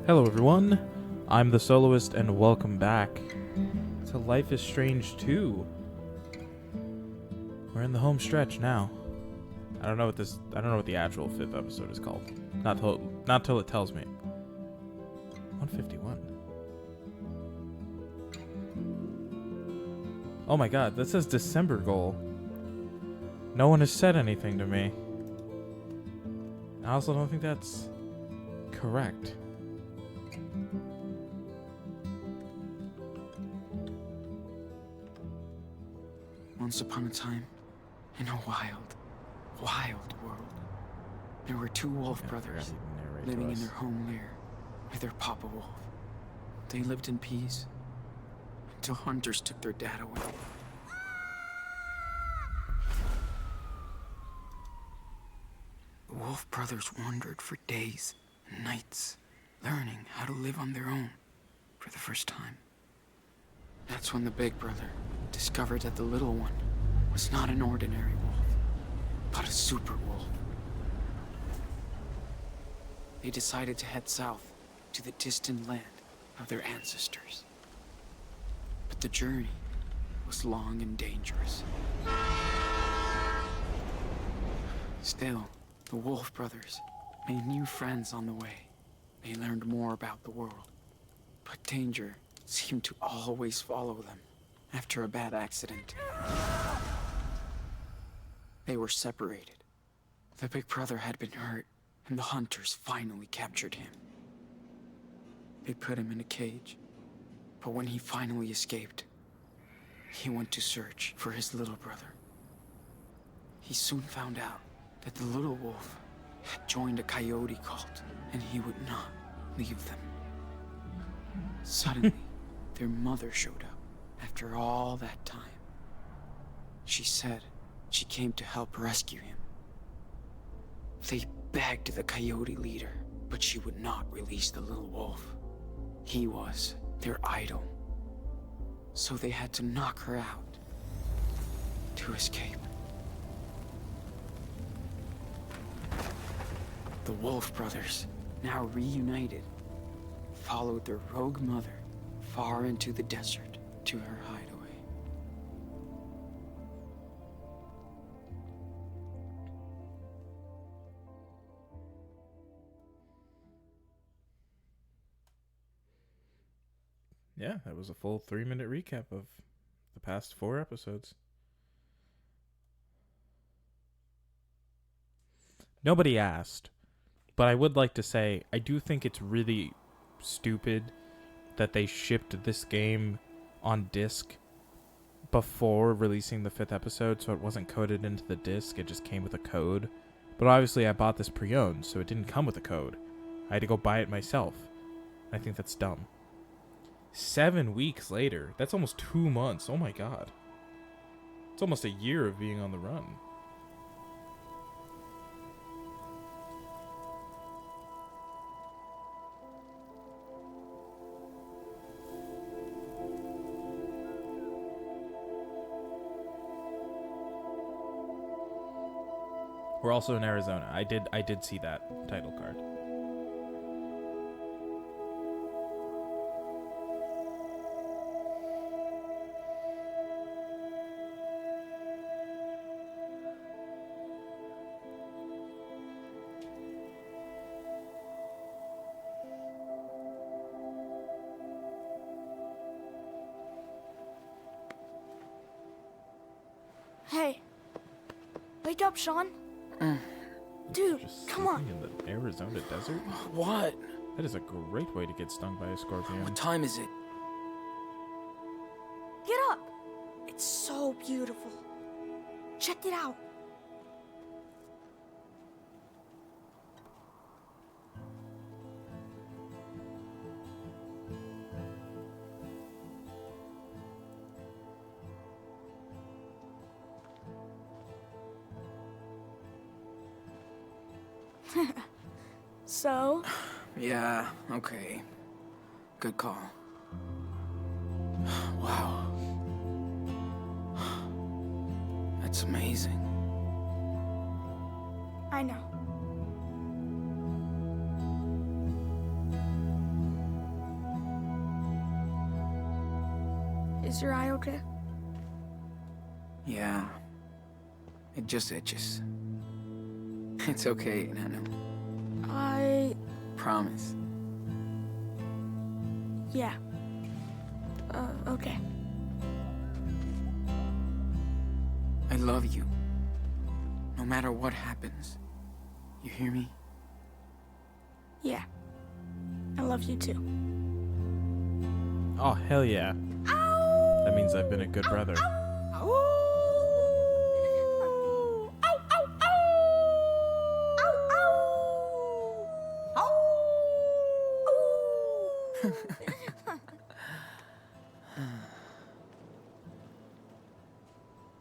Hello everyone, I'm the Soloist and welcome back to Life is Strange 2. We're in the home stretch now. I don't know what the actual 5th episode is called. Not till it tells me. 151. Oh my god, that says December goal. No one has said anything to me. I also don't think that's correct. Once upon a time, in a wild world, there were two wolf brothers living in their home lair with their papa wolf. They lived in peace until hunters took their dad away. The wolf brothers wandered for days and nights, learning how to live on their own for the first time. That's when the big brother discovered that the little one was not an ordinary wolf, but a super wolf. They decided to head south to the distant land of their ancestors. But the journey was long and dangerous. Still, the Wolf brothers made new friends on the way. They learned more about the world, but danger seemed to always follow them after a bad accident. They were separated. The big brother had been hurt, and the hunters finally captured him. They put him in a cage, but when he finally escaped, he went to search for his little brother. He soon found out that the little wolf had joined a coyote cult, and he would not leave them. Suddenly, their mother showed up after all that time. She said she came to help rescue him. They begged the coyote leader, but she would not release the little wolf. He was their idol. So they had to knock her out to escape. The Wolf brothers, now reunited, followed their rogue mother far into the desert to her hideaway. Yeah, that was a full 3-minute recap of the past 4 episodes. Nobody asked, but I would like to say I do think it's really stupid that they shipped this game on disc before releasing the 5th episode, so it wasn't coded into the disc, it just came with a code. But obviously I bought this pre-owned, so it didn't come with a code. I had to go buy it myself. I think that's dumb. 7 weeks later, that's almost 2 months. Oh my god. It's almost a year of being on the run. We're also in Arizona. I did see that title card. Hey, wake up, Sean. Dude, Just come on. sleeping in the Arizona desert? What? That is a great way to get stung by a scorpion. What time is it? Get up. It's so beautiful. Check it out. So, Yeah, okay. Good call. Wow. That's amazing. I know. Is your eye okay? Yeah. It just itches. It's okay, Nano. Promise. Yeah. Okay. I love you. No matter what happens. You hear me? Yeah. I love you too. Oh, hell yeah. That means I've been a good brother.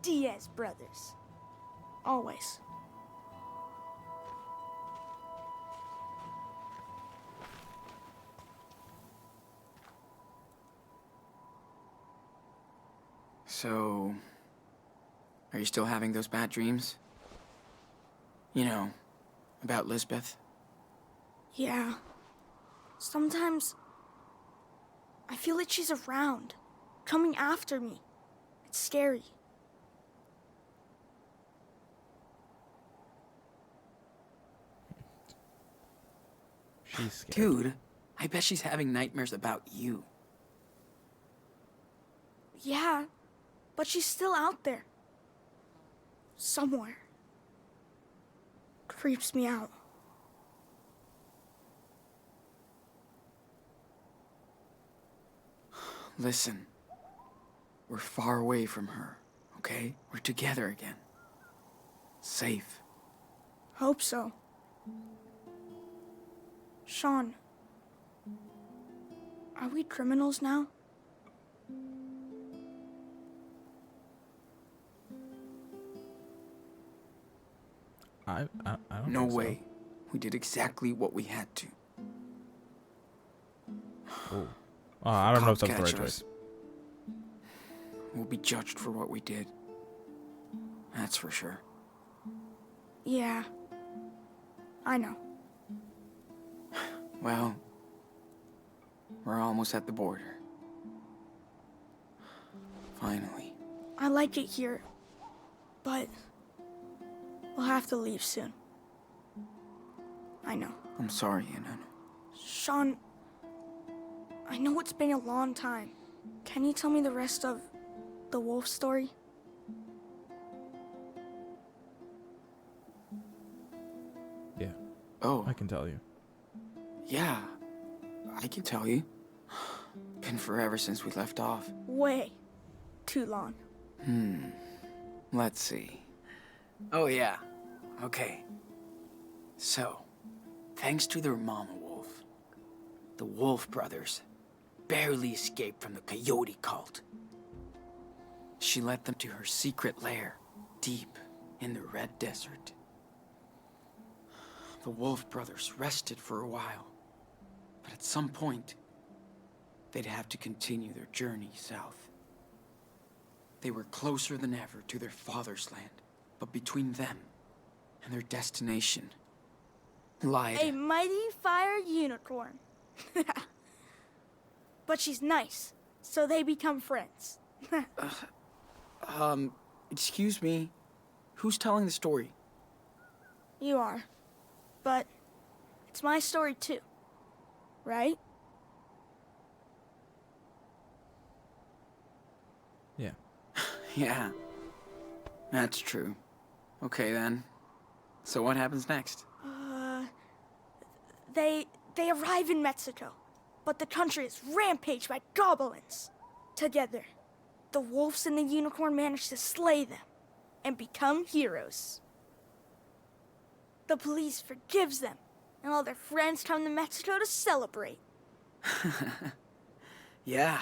Diaz brothers. Always. So, are you still having those bad dreams? You know, about Lisbeth? Yeah. Sometimes I feel like she's around, coming after me. It's scary. She's scared. Dude, I bet she's having nightmares about you. Yeah, but she's still out there. Somewhere. Creeps me out. Listen, we're far away from her, okay? We're together again. Safe. Hope so. Sean, are we criminals now? I don't No think so. way. We did exactly what we had to. Oh, I don't know if Cops that's the right catch choice. us, we'll be judged for what we did. That's for sure. Yeah. I know. Well, we're almost at the border. Finally. I like it here, but we'll have to leave soon. I know. I'm sorry, Inanno. Sean, I know it's been a long time. Can you tell me the rest of the wolf story? Yeah, Oh, I can tell you. yeah. I can tell you. Been forever since we left off. Way too long. Let's see. Oh, yeah. Okay. So, thanks to their mama wolf, the Wolf brothers barely escaped from the coyote cult. She led them to her secret lair, deep in the Red Desert. The Wolf brothers rested for a while, but at some point, they'd have to continue their journey south. They were closer than ever to their father's land, but between them and their destination lied A mighty fire unicorn. But she's nice, so they become friends. Excuse me, who's telling the story? You are. But it's my story too. Right? Yeah. Yeah, that's true. Okay then. So what happens next? They arrive in Mexico, but the country is rampaged by goblins. Together, the wolves and the unicorn manage to slay them and become heroes. The police forgives them, and all their friends come to Mexico to celebrate. Yeah.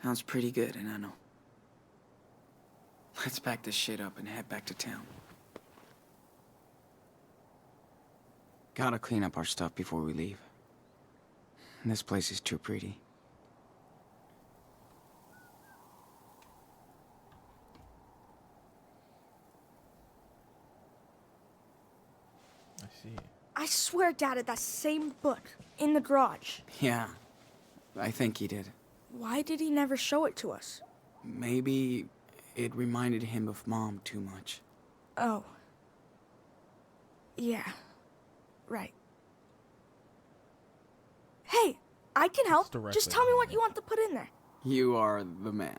Sounds pretty good, Enano. Let's pack this shit up and head back to town. Gotta clean up our stuff before we leave. This place is too pretty. I see. I swear Dad had that same book in the garage. Yeah, I think he did. Why did he never show it to us? Maybe it reminded him of Mom too much. Oh. Yeah. Right. Hey, I can help. directly Just tell me what on you want to put in there. You are the man.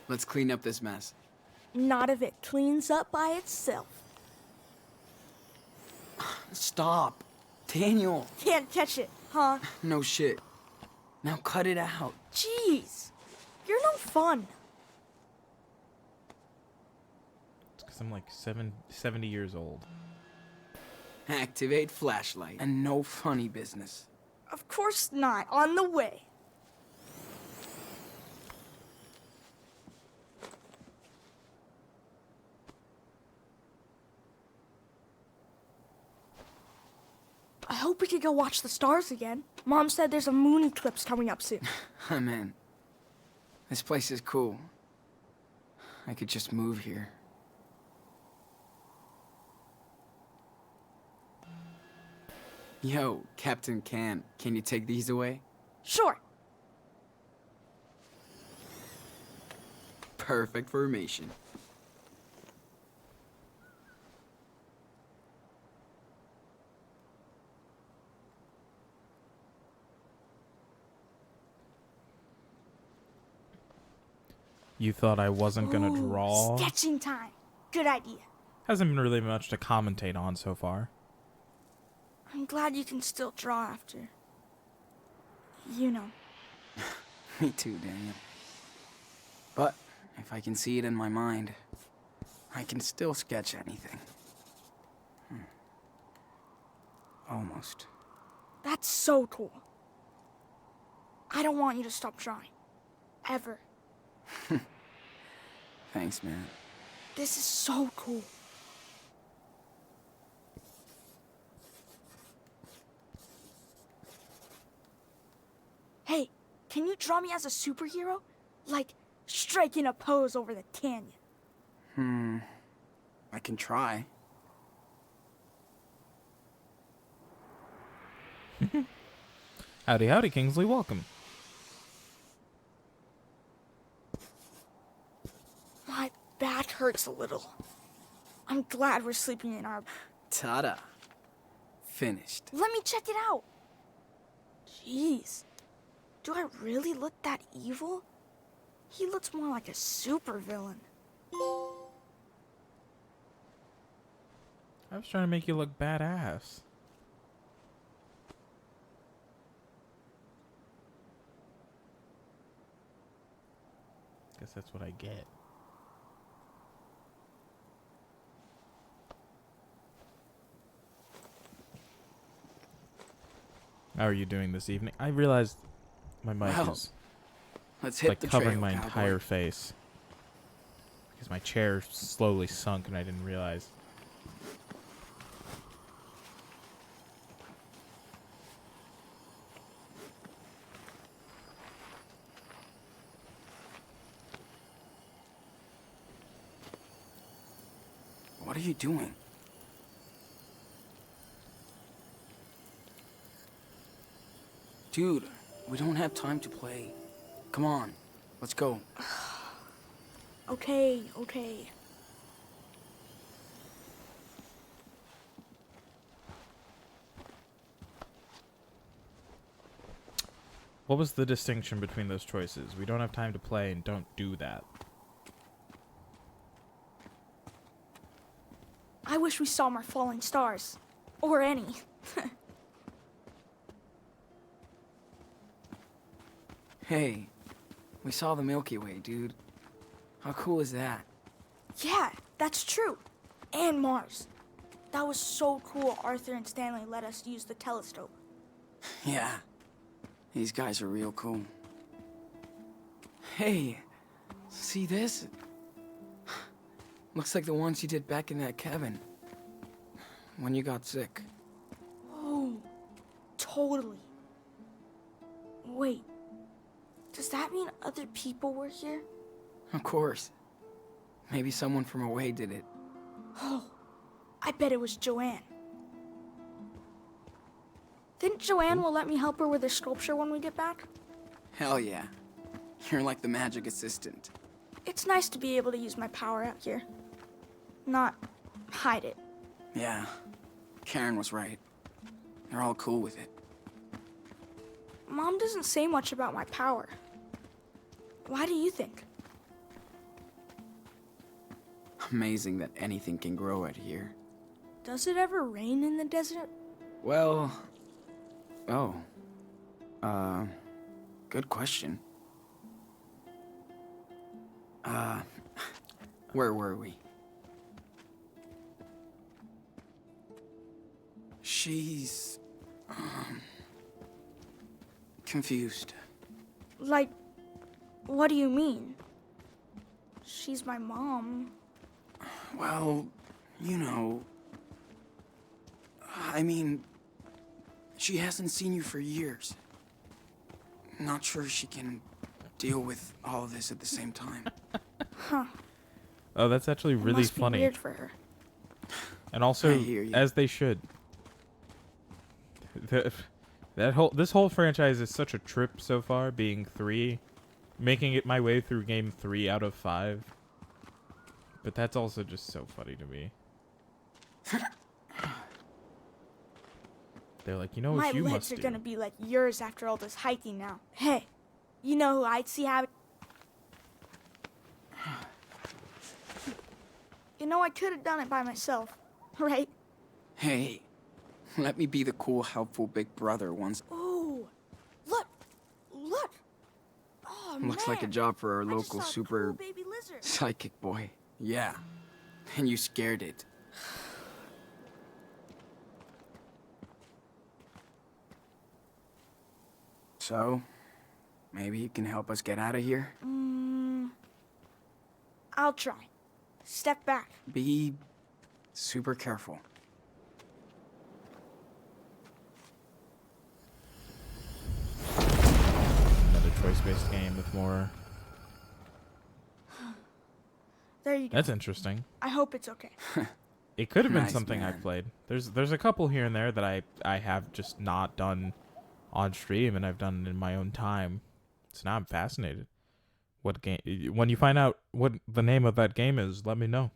Let's clean up this mess. Not if it cleans up by itself. Stop. Daniel. Can't catch it, huh? No shit. Now cut it out. Jeez. You're no fun. It's because I'm like 70 years old. Activate flashlight. And no funny business. Of course not. On the way. I hope we could go watch the stars again. Mom said there's a moon eclipse coming up soon. I'm in. This place is cool. I could just move here. Yo, Captain Can you take these away? Sure. Perfect formation. You thought I wasn't gonna Ooh, draw? Sketching time. Good idea. Hasn't been really much to commentate on so far. I'm glad you can still draw after. You know. Me too, Daniel. But if I can see it in my mind, I can still sketch anything. Almost. That's so cool. I don't want you to stop drawing. Ever. Thanks, man. This is so cool. Hey, can you draw me as a superhero? Like, striking a pose over the canyon. I can try. Howdy, howdy, Kingsley. Welcome. My back hurts a little. I'm glad we're sleeping in our... Ta-da. Finished. Let me check it out. Jeez. Do I really look that evil? He looks more like a supervillain. I was trying to make you look badass. Guess that's what I get. How are you doing this evening? I realized my mic Well, is Let's hit like the covering trail, my cowboy. entire face. Because my chair slowly sunk and I didn't realize. What are you doing? Dude, we don't have time to play. Come on, let's go. Okay, okay. What was the distinction between those choices? We don't have time to play and don't do that. I wish we saw more falling stars. Or any. Hey, we saw the Milky Way, dude. How cool is that? Yeah, that's true. And Mars. That was so cool Arthur and Stanley let us use the telescope. Yeah, these guys are real cool. Hey, see this? Looks like the ones you did back in that cabin. When you got sick. Oh, totally. Wait, does that mean other people were here? Of course. Maybe someone from away did it. Oh, I bet it was Joanne. Think Joanne will let me help her with her sculpture when we get back? Hell yeah. You're like the magic assistant. It's nice to be able to use my power out here. Not hide it. Yeah, Karen was right. They're all cool with it. Mom doesn't say much about my power. Why do you think? Amazing that anything can grow out here. Does it ever rain in the desert? Well... Oh. Good question. Where were we? She's... confused. Like, what do you mean? She's my mom. Well, you know... I mean... She hasn't seen you for years. Not sure she can deal with all of this at the same time. Huh. Oh, that's actually It really must be funny. weird for her. And also, I hear you. as they should. This whole franchise is such a trip so far, being 3, making it my way through game 3 out of 5. But that's also just so funny to me. They're like, you know My what you legs must are do. gonna be like yours after all this hiking now. Hey, you know who I'd see having... You know, I could have done it by myself, right? Hey, let me be the cool, helpful big brother once. Ooh, look, look. Oh, Looks like a man. job for our I just local saw a super cool baby lizard. psychic boy. Yeah, and you scared it. So, maybe you can help us get out of here? I'll try. Step back. Be super careful. Another choice-based game with more. There you go. That's interesting. I hope it's okay. It could have been Nice, something I've man. played. There's a couple here and there that I have just not done on stream, and I've done in my own time. So now I'm fascinated. What game? When you find out what the name of that game is, let me know.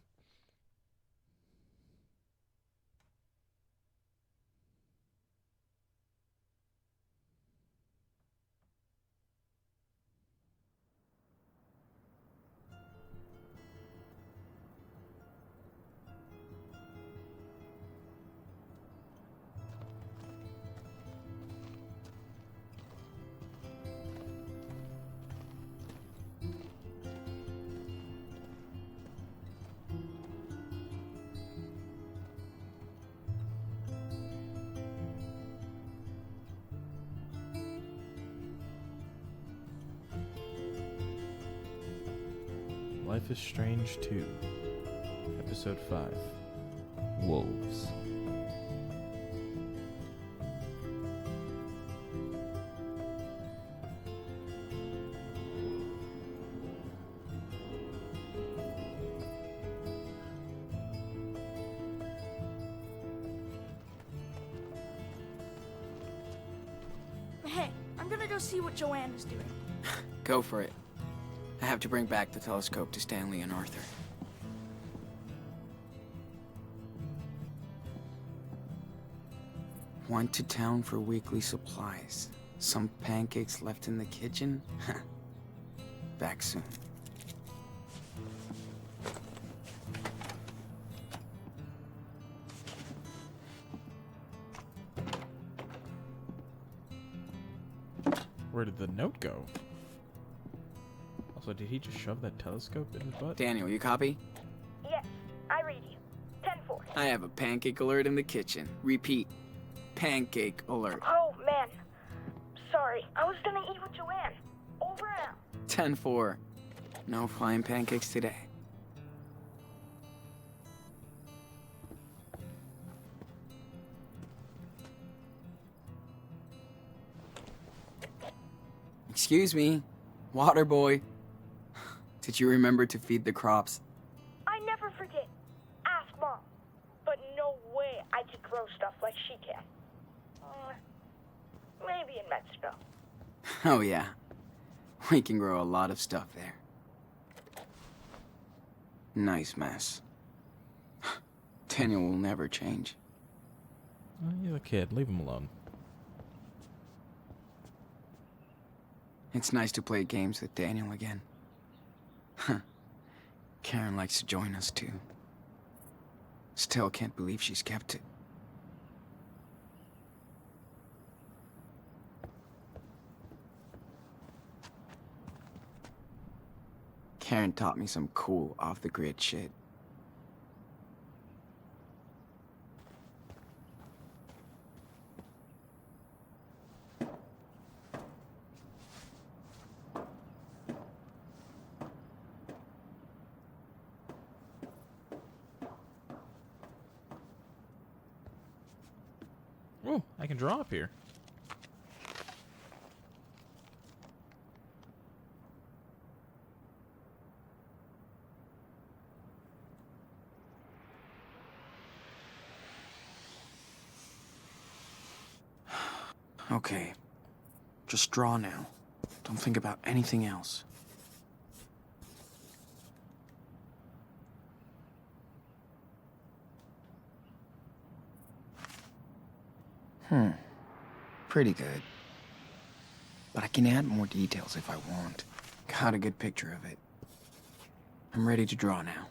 Life is Strange 2, Episode 5, Wolves. Hey, I'm gonna go see what Joanne is doing. Go for it. I have to bring back the telescope to Stanley and Arthur. Went to town for weekly supplies. Some pancakes left in the kitchen? Back soon. Where did the note go? Also, did he just shove that telescope in his butt? Daniel, you copy? Yes, I read you. 10-4. I have a pancake alert in the kitchen. Repeat. Pancake alert. Oh, man. Sorry, I was gonna eat with Joanne. Over and out. 10-4. No flying pancakes today. Excuse me, water boy. Did you remember to feed the crops? I never forget. Ask Mom. But no she can. Maybe in Mexico. Oh yeah. We can grow a lot of stuff there. Nice mess. Daniel will never change. He's a kid. Leave him alone. It's nice to play games with Daniel again. Huh. Karen likes to join us too. Still can't believe she's kept it. Karen taught me some cool off-the-grid shit. Oh, I can draw up here. Okay. Just draw now. Don't think about anything else. Pretty good. But I can add more details if I want. Got a good picture of it. I'm ready to draw now.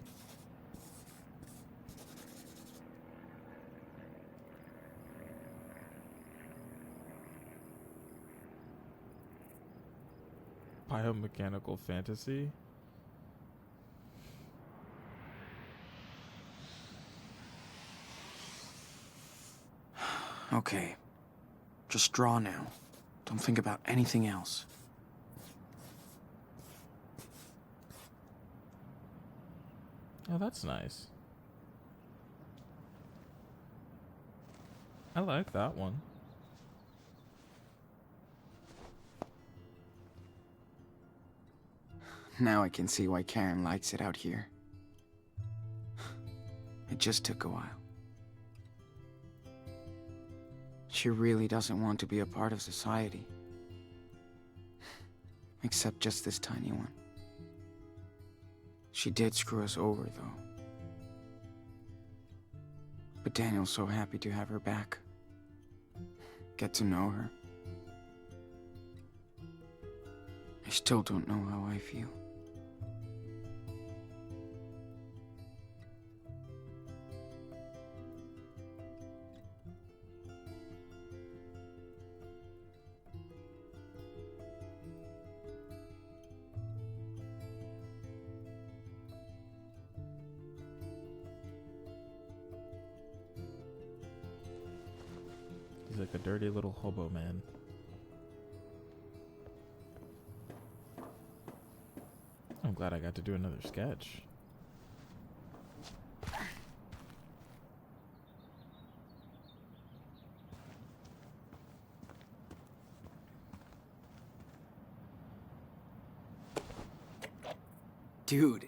Biomechanical fantasy? Okay. Just draw now. Don't think about anything else. Oh, that's nice. I like that one. Now I can see why Karen likes it out here. It just took a while. She really doesn't want to be a part of society. Except just this tiny one. She did screw us over, though. But Daniel's so happy to have her back. Get to know her. I still don't know how I feel. He's like a dirty little hobo man. I'm glad I got to do another sketch. Dude,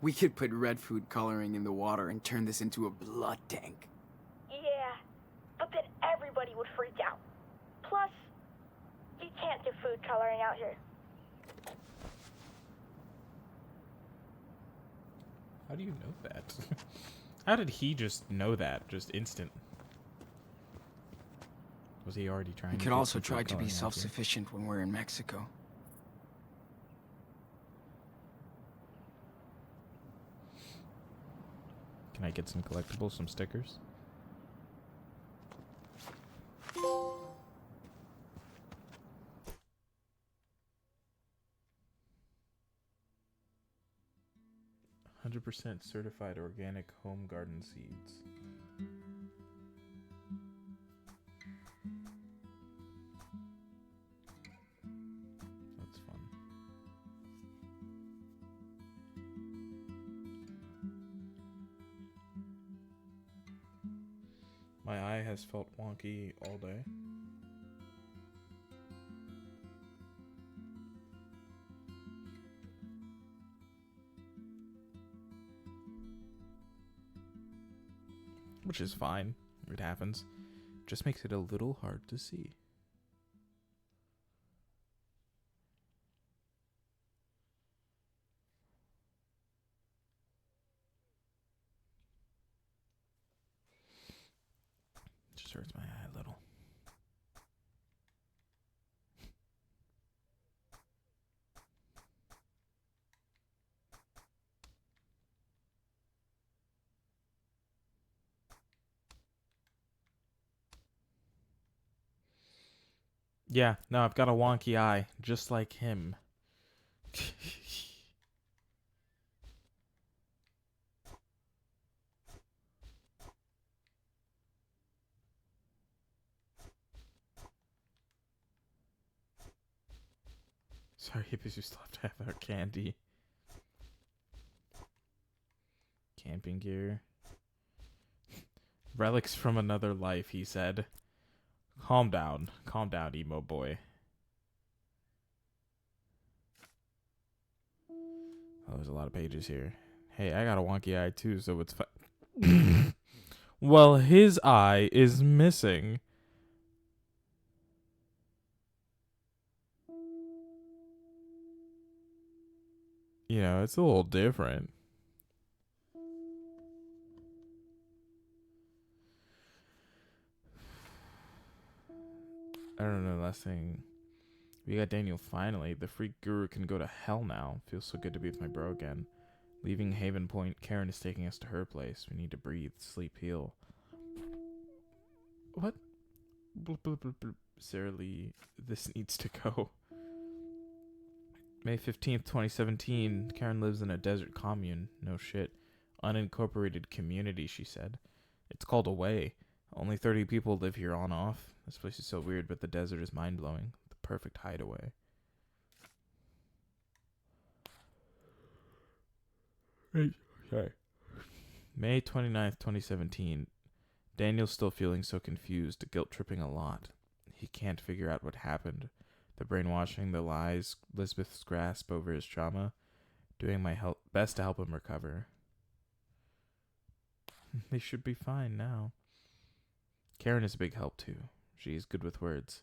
we could put red food coloring in the water and turn this into a blood tank. Yeah, but then everybody would freak out. Plus, you can't do food coloring out here. How do you know that? How did he just know that? Just instant. Was he already trying We to could get also some try food to be coloring out here? self-sufficient when we're in Mexico. Can I get some collectibles, some stickers? "100% certified organic home garden seeds." That's fun. My eye has felt wonky all day. Which is fine. It happens. Just makes it a little hard to see. Just hurts my eye a little. Yeah, no, I've got a wonky eye, just like him. Sorry, hippies, you still have to have our candy. Camping gear. Relics from another life, he said. Calm down, emo boy. Oh, there's a lot of pages here. Hey, I got a wonky eye too, so it's fine. Well, his eye is missing. You know, it's a little different. I don't know, last thing. We got Daniel finally. The freak guru can go to hell now. Feels so good to be with my bro again. Leaving Haven Point, Karen is taking us to her place. We need to breathe, sleep, heal. What? Bloop, bloop, bloop, bloop. Sarah Lee, this needs to go. May 15th, 2017. Karen lives in a desert commune. No shit. Unincorporated community, she said. It's called Away. Only 30 people live here on off. This place is so weird, but the desert is mind-blowing. The perfect hideaway. Right. Sorry. May 29th, 2017. Daniel's still feeling so confused, guilt-tripping a lot. He can't figure out what happened. The brainwashing, the lies, Elizabeth's grasp over his trauma. Doing my best to help him recover. They should be fine now. Karen is a big help, too. She's good with words.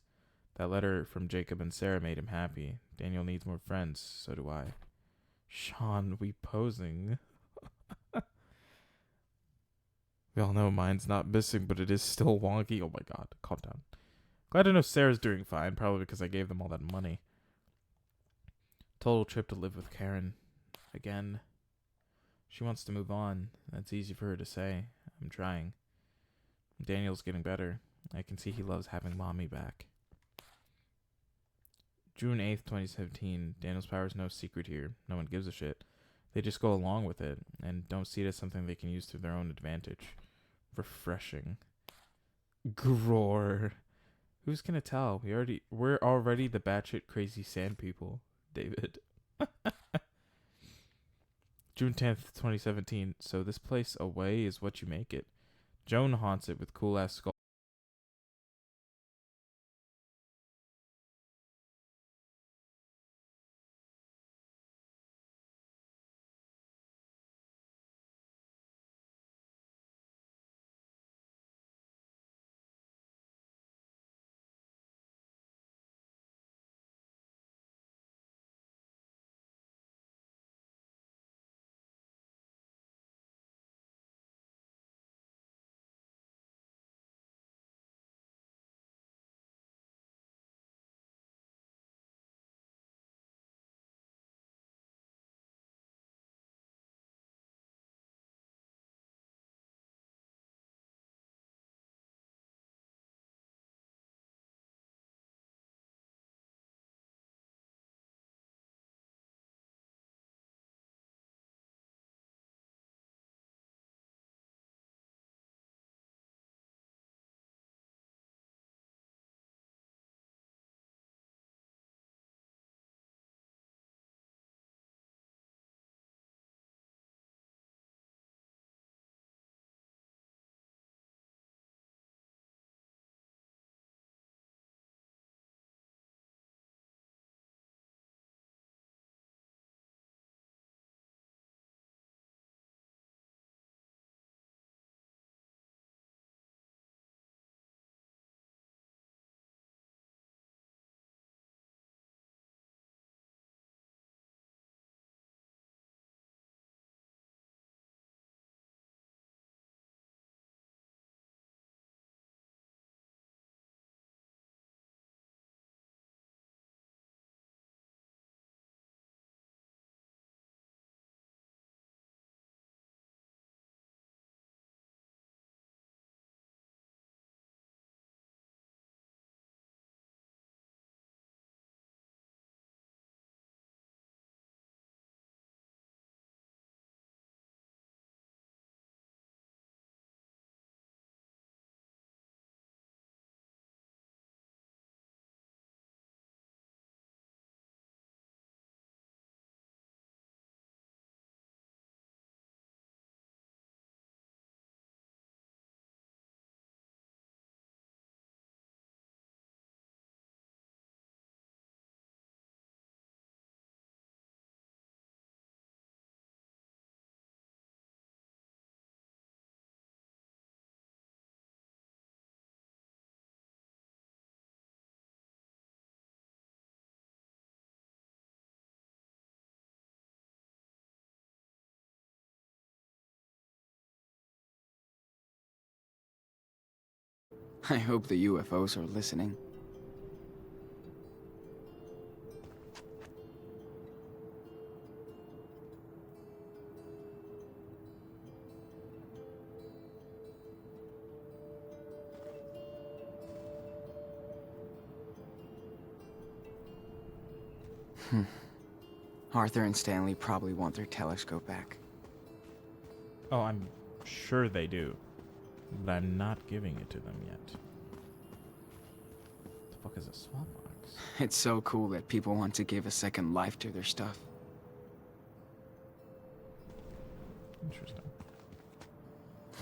That letter from Jacob and Sarah made him happy. Daniel needs more friends, so do I. Sean, we posing. We all know mine's not missing, but it is still wonky. Oh my god, calm down. Glad to know Sarah's doing fine, probably because I gave them all that money. Total trip to live with Karen. Again. She wants to move on. That's easy for her to say. I'm trying. Daniel's getting better. I can see he loves having mommy back. June 8th, 2017. Daniel's power is no secret here. No one gives a shit. They just go along with it and don't see it as something they can use to their own advantage. Refreshing. Gror. Who's gonna tell? We're already the batshit crazy sand people, David. June 10th, 2017. So this place Away is what you make it. Joan haunts it with cool ass skulls. I hope the UFOs are listening. Arthur and Stanley probably want their telescope back. Oh, I'm sure they do. But I'm not giving it to them yet. What the fuck is a smallpox? It's so cool that people want to give a second life to their stuff. Interesting.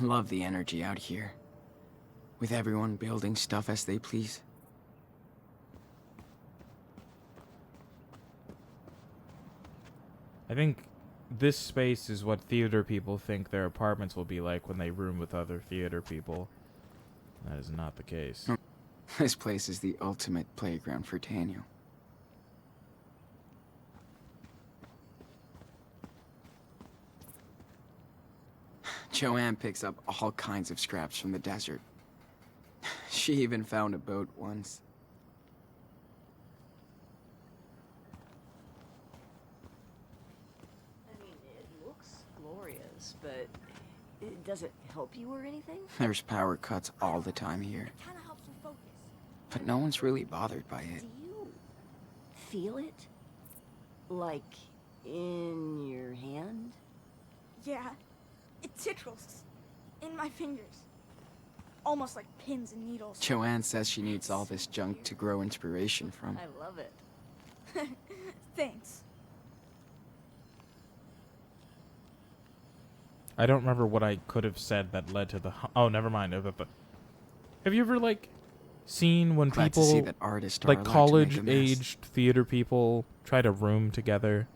Love the energy out here. With everyone building stuff as they please. I think this space is what theater people think their apartments will be like when they room with other theater people. That is not the case. This place is the ultimate playground for Daniel. Joanne picks up all kinds of scraps from the desert. She even found a boat once. I mean, it looks glorious, but does it help you or anything? There's power cuts all the time here, It kind of helps me focus. but no one's really bothered by it. Do you feel it? Like in your hand? Yeah, it tickles in my fingers. Almost like pins and needles. Joanne says she needs all this junk to grow inspiration from. I love it. Thanks. I don't remember what I could have said that led to the... Oh, never mind. Have you ever, like, seen when Glad people... to see that artists are like allowed to make a mess. college-aged theater people try to room together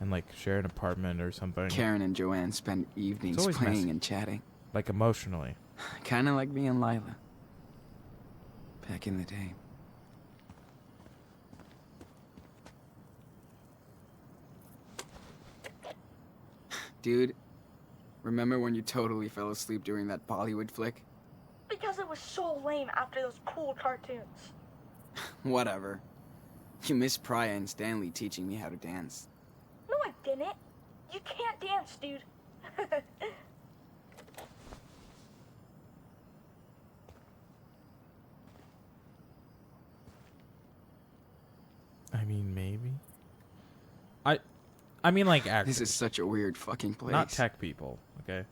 and, like, share an apartment or something? Karen and Joanne spend evenings always playing messy. and chatting. Like, emotionally. Kind of like me and Lila. Back in the day. Dude, remember when you totally fell asleep during that Bollywood flick? Because it was so lame after those cool cartoons. Whatever. You missed Priya and Stanley teaching me how to dance. No, I didn't. You can't dance, dude. I mean, maybe. I mean, like, actors. This is such a weird fucking place. Not tech people, okay?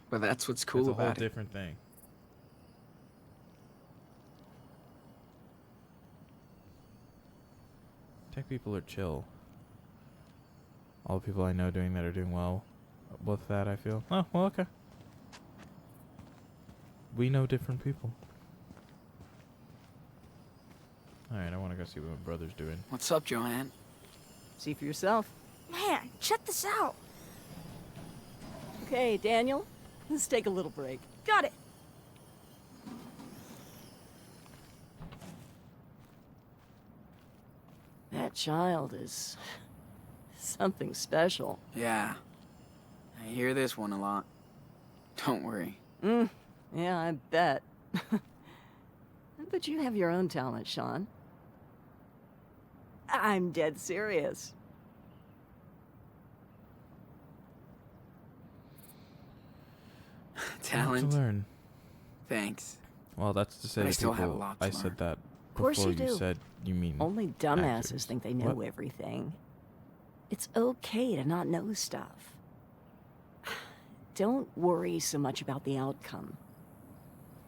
But that's what's cool It's a whole about it. different thing. Tech people are chill. All the people I know doing that are doing well with that, I feel. Oh, well, okay. We know different people. Alright, I want to go see what my brother's doing. What's up, Joanne? See for yourself. Man, check this out. Okay, Daniel, let's take a little break. Got it. That child is something special. Yeah. I hear this one a lot. Don't worry. Yeah, I bet. But you have your own talent, Sean. I'm dead serious. Talent. To learn. Thanks. Well, that's to say But I to still have a people, lot to I learn. said that course before you you do. said you mean Only dumbasses actors. think they know What? everything. It's okay to not know stuff. Don't worry so much about the outcome.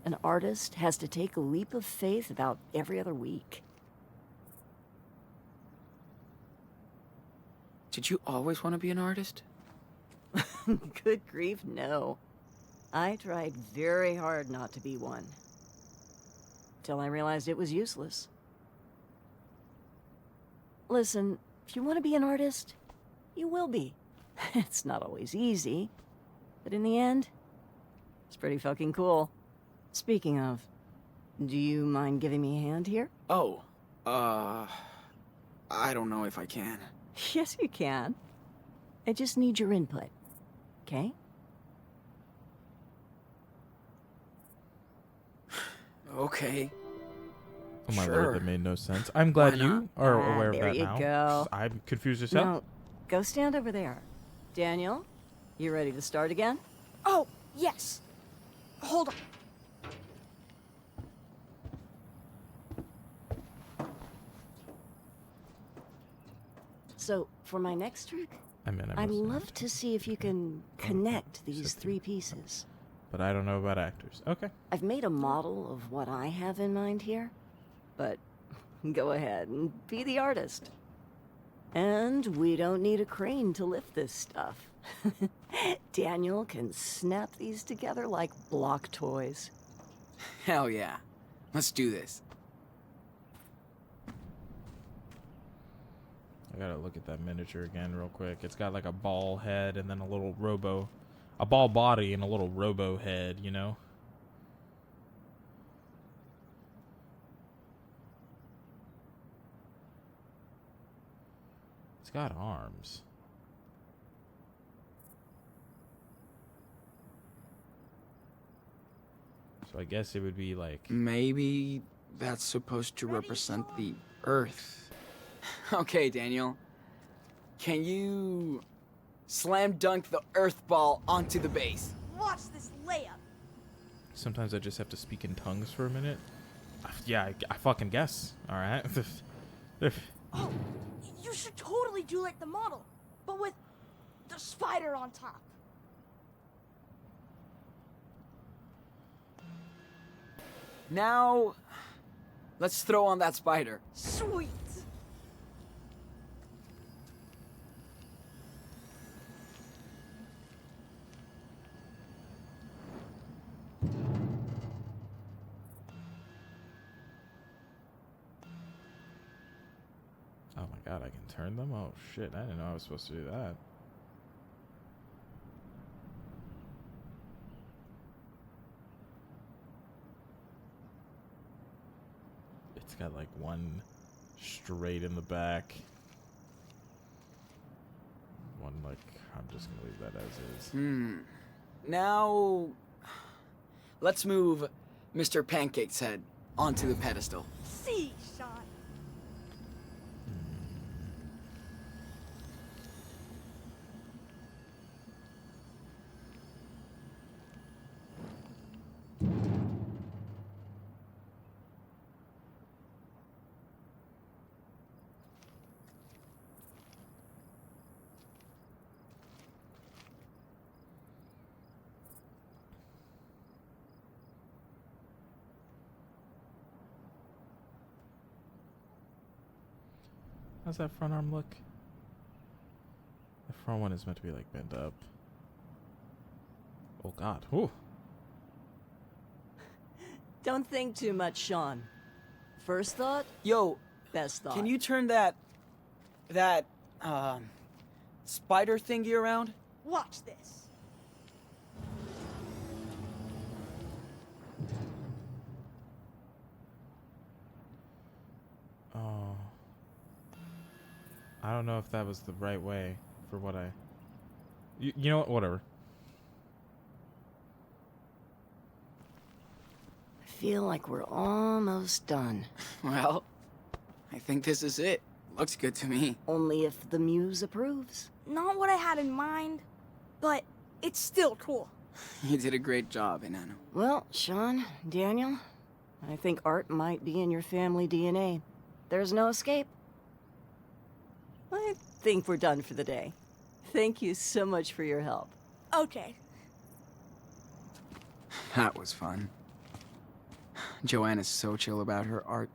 An artist has to take a leap of faith about every other week. Did you always want to be an artist? Good grief, no. I tried very hard not to be one. Till I realized it was useless. Listen, if you want to be an artist, you will be. It's not always easy, but in the end, it's pretty fucking cool. Speaking of, do you mind giving me a hand here? Oh, I don't know if I can. Yes, you can. I just need your input, okay? Okay. Oh my Sure. lord, that made no sense. I'm glad Why not? you are Ah, aware of there that you now. go. I'm confused yourself. Now, go stand over there. Daniel, you ready to start again? Oh, yes. Hold on. So, for my next trick, I mean, I I'd must love admit, to see if you can connect these three pieces. but I don't know about actors. Okay. I've made a model of what I have in mind here, but go ahead and be the artist. And we don't need a crane to lift this stuff. Daniel can snap these together like block toys. Hell yeah. Let's do this. I gotta look at that miniature again real quick. It's got like a ball head and then a ball body and a little robo head, you know? It's got arms. So I guess it would be like... Maybe that's supposed to represent the Earth. Okay, Daniel. Can you slam dunk the Earth ball onto the base? Watch this layup. Sometimes I just have to speak in tongues for a minute. Yeah, I fucking guess. Alright. Oh, you should totally do like the model, but with the spider on top. Now, let's throw on that spider. Sweet. Oh my god, I can turn them? Oh shit, I didn't know I was supposed to do that. It's got like one straight in the back. One like, I'm just gonna leave that as is. Now, let's move Mr. Pancake's head onto the pedestal. See, Sean. How's that front arm look? The front one is meant to be like bent up. Oh god. Ooh. Don't think too much, Sean. First thought, Yo, best thought. can you turn that spider thingy around? Watch this. Oh. I don't know if that was the right way for what I... You know what? Whatever. I feel like we're almost done. Well, I think this is it. Looks good to me. Only if the muse approves. Not what I had in mind, but it's still cool. You did a great job, Enano. Well, Sean, Daniel, I think art might be in your family DNA. There's no escape. I think we're done for the day. Thank you so much for your help. Okay. That was fun. Joanne is so chill about her art.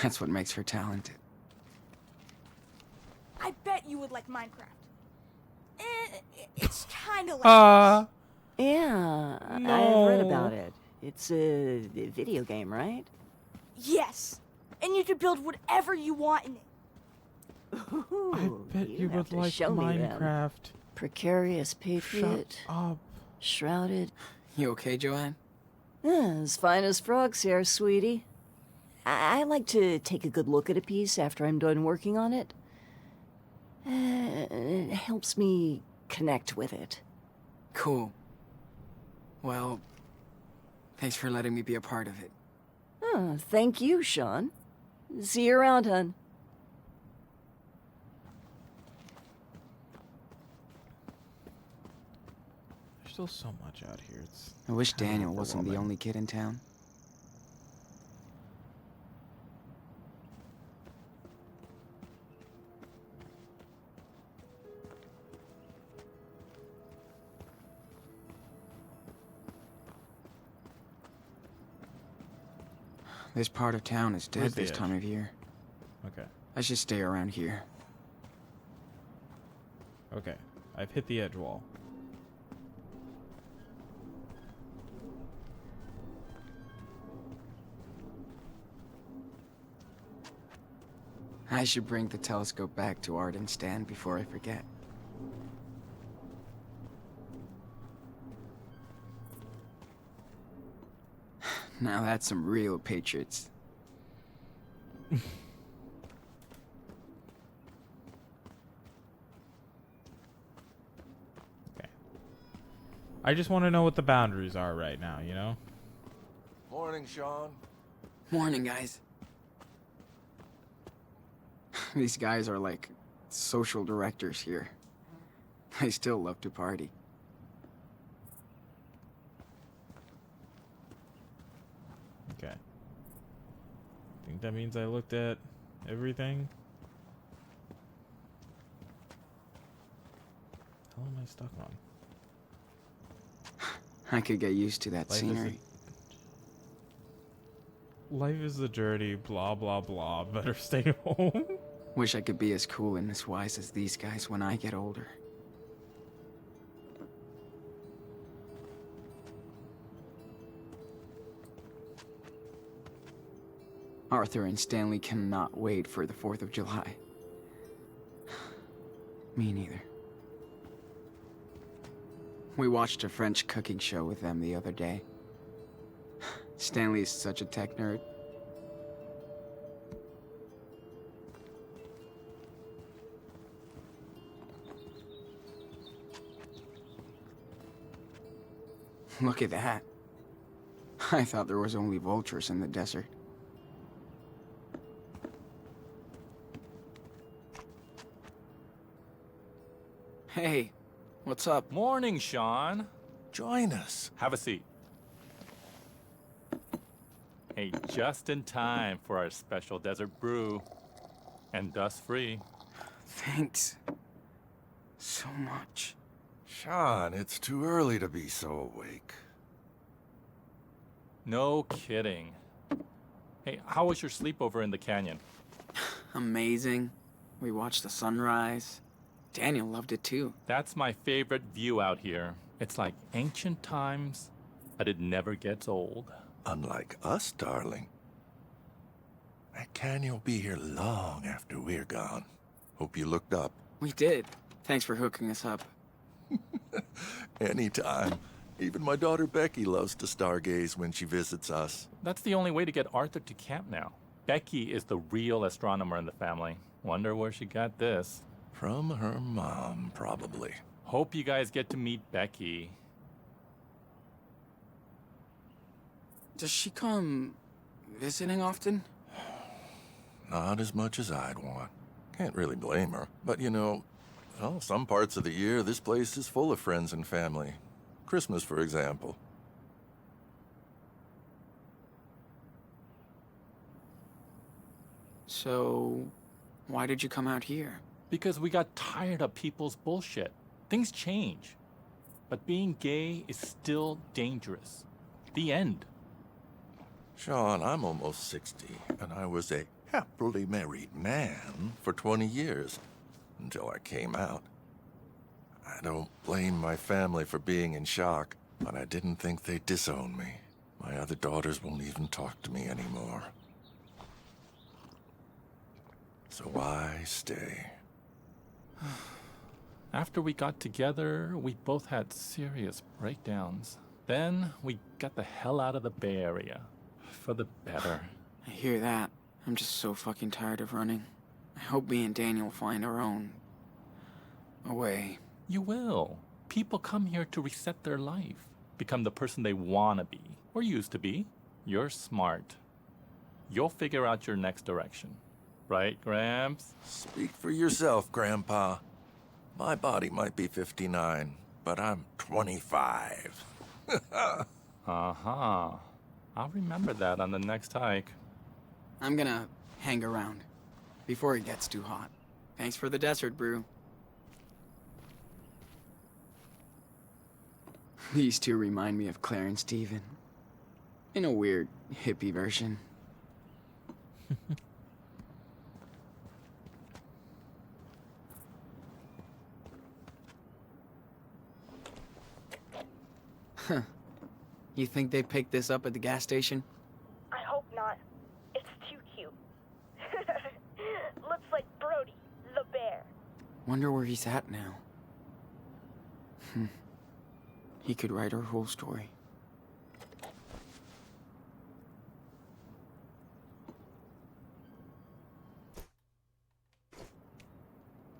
That's what makes her talented. I bet you would like Minecraft. It's kind of like Yeah, No. I've read about it. It's a video game, right? yes, and you can build whatever you want in it. Ooh, I bet you have would to like show me then. Minecraft. Precarious patriot, Shut up. shrouded. You okay, Joanne? As fine as frogs here, sweetie. I like to take a good look at a piece after I'm done working on it. It helps me connect with it. Cool. Well, thanks for letting me be a part of it. Thank you, Sean. See you around, hun. There's still so much out here. It's I wish kind of Daniel wasn't the overwhelming. only kid in town. This part of town is dead Where's the this edge? time of year. Okay. I should stay around here. Okay. I've hit the edge wall. I should bring the telescope back to Art and Stan before I forget. Now that's some real Patriots. Okay. I just want to know what the boundaries are right now, you know? Morning, Sean. Morning, guys. These guys are like social directors here. They still love to party. Okay. Think that means I looked at everything? How am I stuck on? I could get used to that Life is scenery. Life is a journey, blah, blah, blah. Better stay home. Wish I could be as cool and as wise as these guys when I get older. Arthur and Stanley cannot wait for the 4th of July. Me neither. We watched a French cooking show with them the other day. Stanley is such a tech nerd. Look at that. I thought there was only vultures in the desert. Hey, what's up? Morning, Sean. Join us. Have a seat. Hey, just in time for our special desert brew. And dust-free. Thanks. So much. Sean, it's too early to be so awake. No kidding. Hey, how was your sleepover in the canyon? Amazing. We watched the sunrise. Daniel loved it too. That's my favorite view out here. It's like ancient times, but it never gets old. Unlike us, darling. That canyon will be here long after we're gone. Hope you looked up. We did. Thanks for hooking us up. Anytime. Even my daughter Becky loves to stargaze when she visits us. That's the only way to get Arthur to camp now. Becky is the real astronomer in the family. Wonder where she got this. From her mom, probably. Hope you guys get to meet Becky. Does she come visiting often? Not as much as I'd want. Can't really blame her. But you know, well, some parts of the year, this place is full of friends and family. Christmas, for example. So, why did you come out here? Because we got tired of people's bullshit. Things change. But being gay is still dangerous. The end. Sean, I'm almost 60, and I was a happily married man for 20 years, until I came out. I don't blame my family for being in shock, but I didn't think they'd disown me. My other daughters won't even talk to me anymore. So why stay? After we got together, we both had serious breakdowns. Then we got the hell out of the Bay Area. For the better. I hear that. I'm just so fucking tired of running. I hope me and Daniel find our own way. You will. People come here to reset their life. Become the person they want to be. Or used to be. You're smart. You'll figure out your next direction. Right, Gramps? Speak for yourself, Grandpa. My body might be 59, but I'm 25. Uh-huh. I'll remember that on the next hike. I'm gonna hang around before it gets too hot. Thanks for the desert brew. These two remind me of Claire and Steven. In a weird, hippie version. Huh. You think they picked this up at the gas station? I hope not. It's too cute. Looks like Brody, the bear. Wonder where he's at now. He could write our whole story.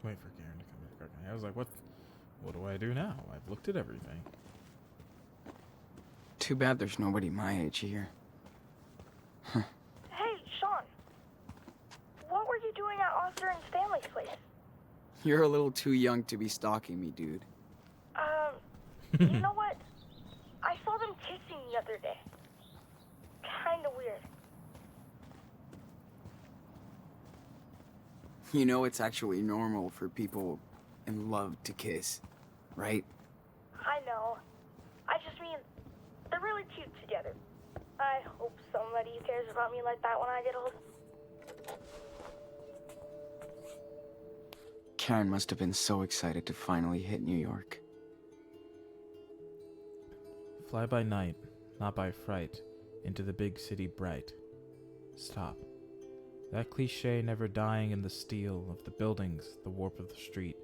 Wait for Karen to come back. Okay. I was like, what do I do now? I've looked at everything. Too bad there's nobody my age here. Hey, Sean. What were you doing at Arthur and Stanley's place? You're a little too young to be stalking me, dude. You know what? I saw them kissing the other day. Kinda weird. You know it's actually normal for people in love to kiss, right? I know. I just mean, they're really cute together. I hope somebody cares about me like that when I get old. Karen must have been so excited to finally hit New York. Fly by night, not by fright, into the big city bright. Stop. That cliche never dying in the steel of the buildings, the warp of the street.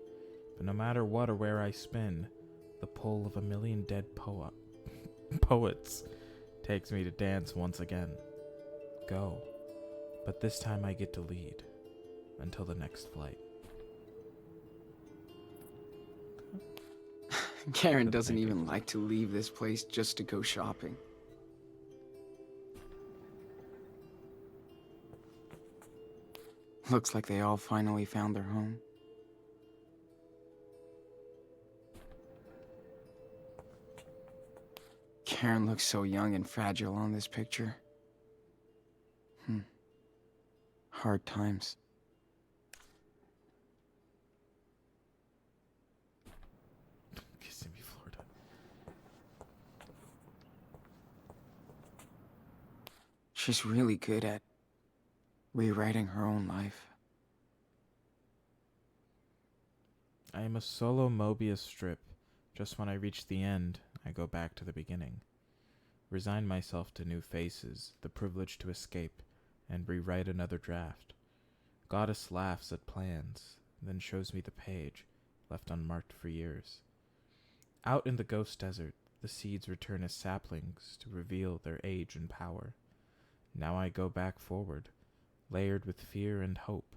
But no matter what or where I spin, the pull of a million dead poets takes me to dance once again. Go. But this time I get to lead. Until the next flight. Karen doesn't even like to leave this place just to go shopping. Looks like they all finally found their home. Karen looks so young and fragile on this picture. Hard times. Kissimmee, Florida. She's really good at rewriting her own life. I am a solo Mobius strip. Just when I reach the end, I go back to the beginning. Resign myself to new faces, the privilege to escape, and rewrite another draft. Goddess laughs at plans, then shows me the page, left unmarked for years. Out in the ghost desert, the seeds return as saplings to reveal their age and power. Now I go back forward, layered with fear and hope,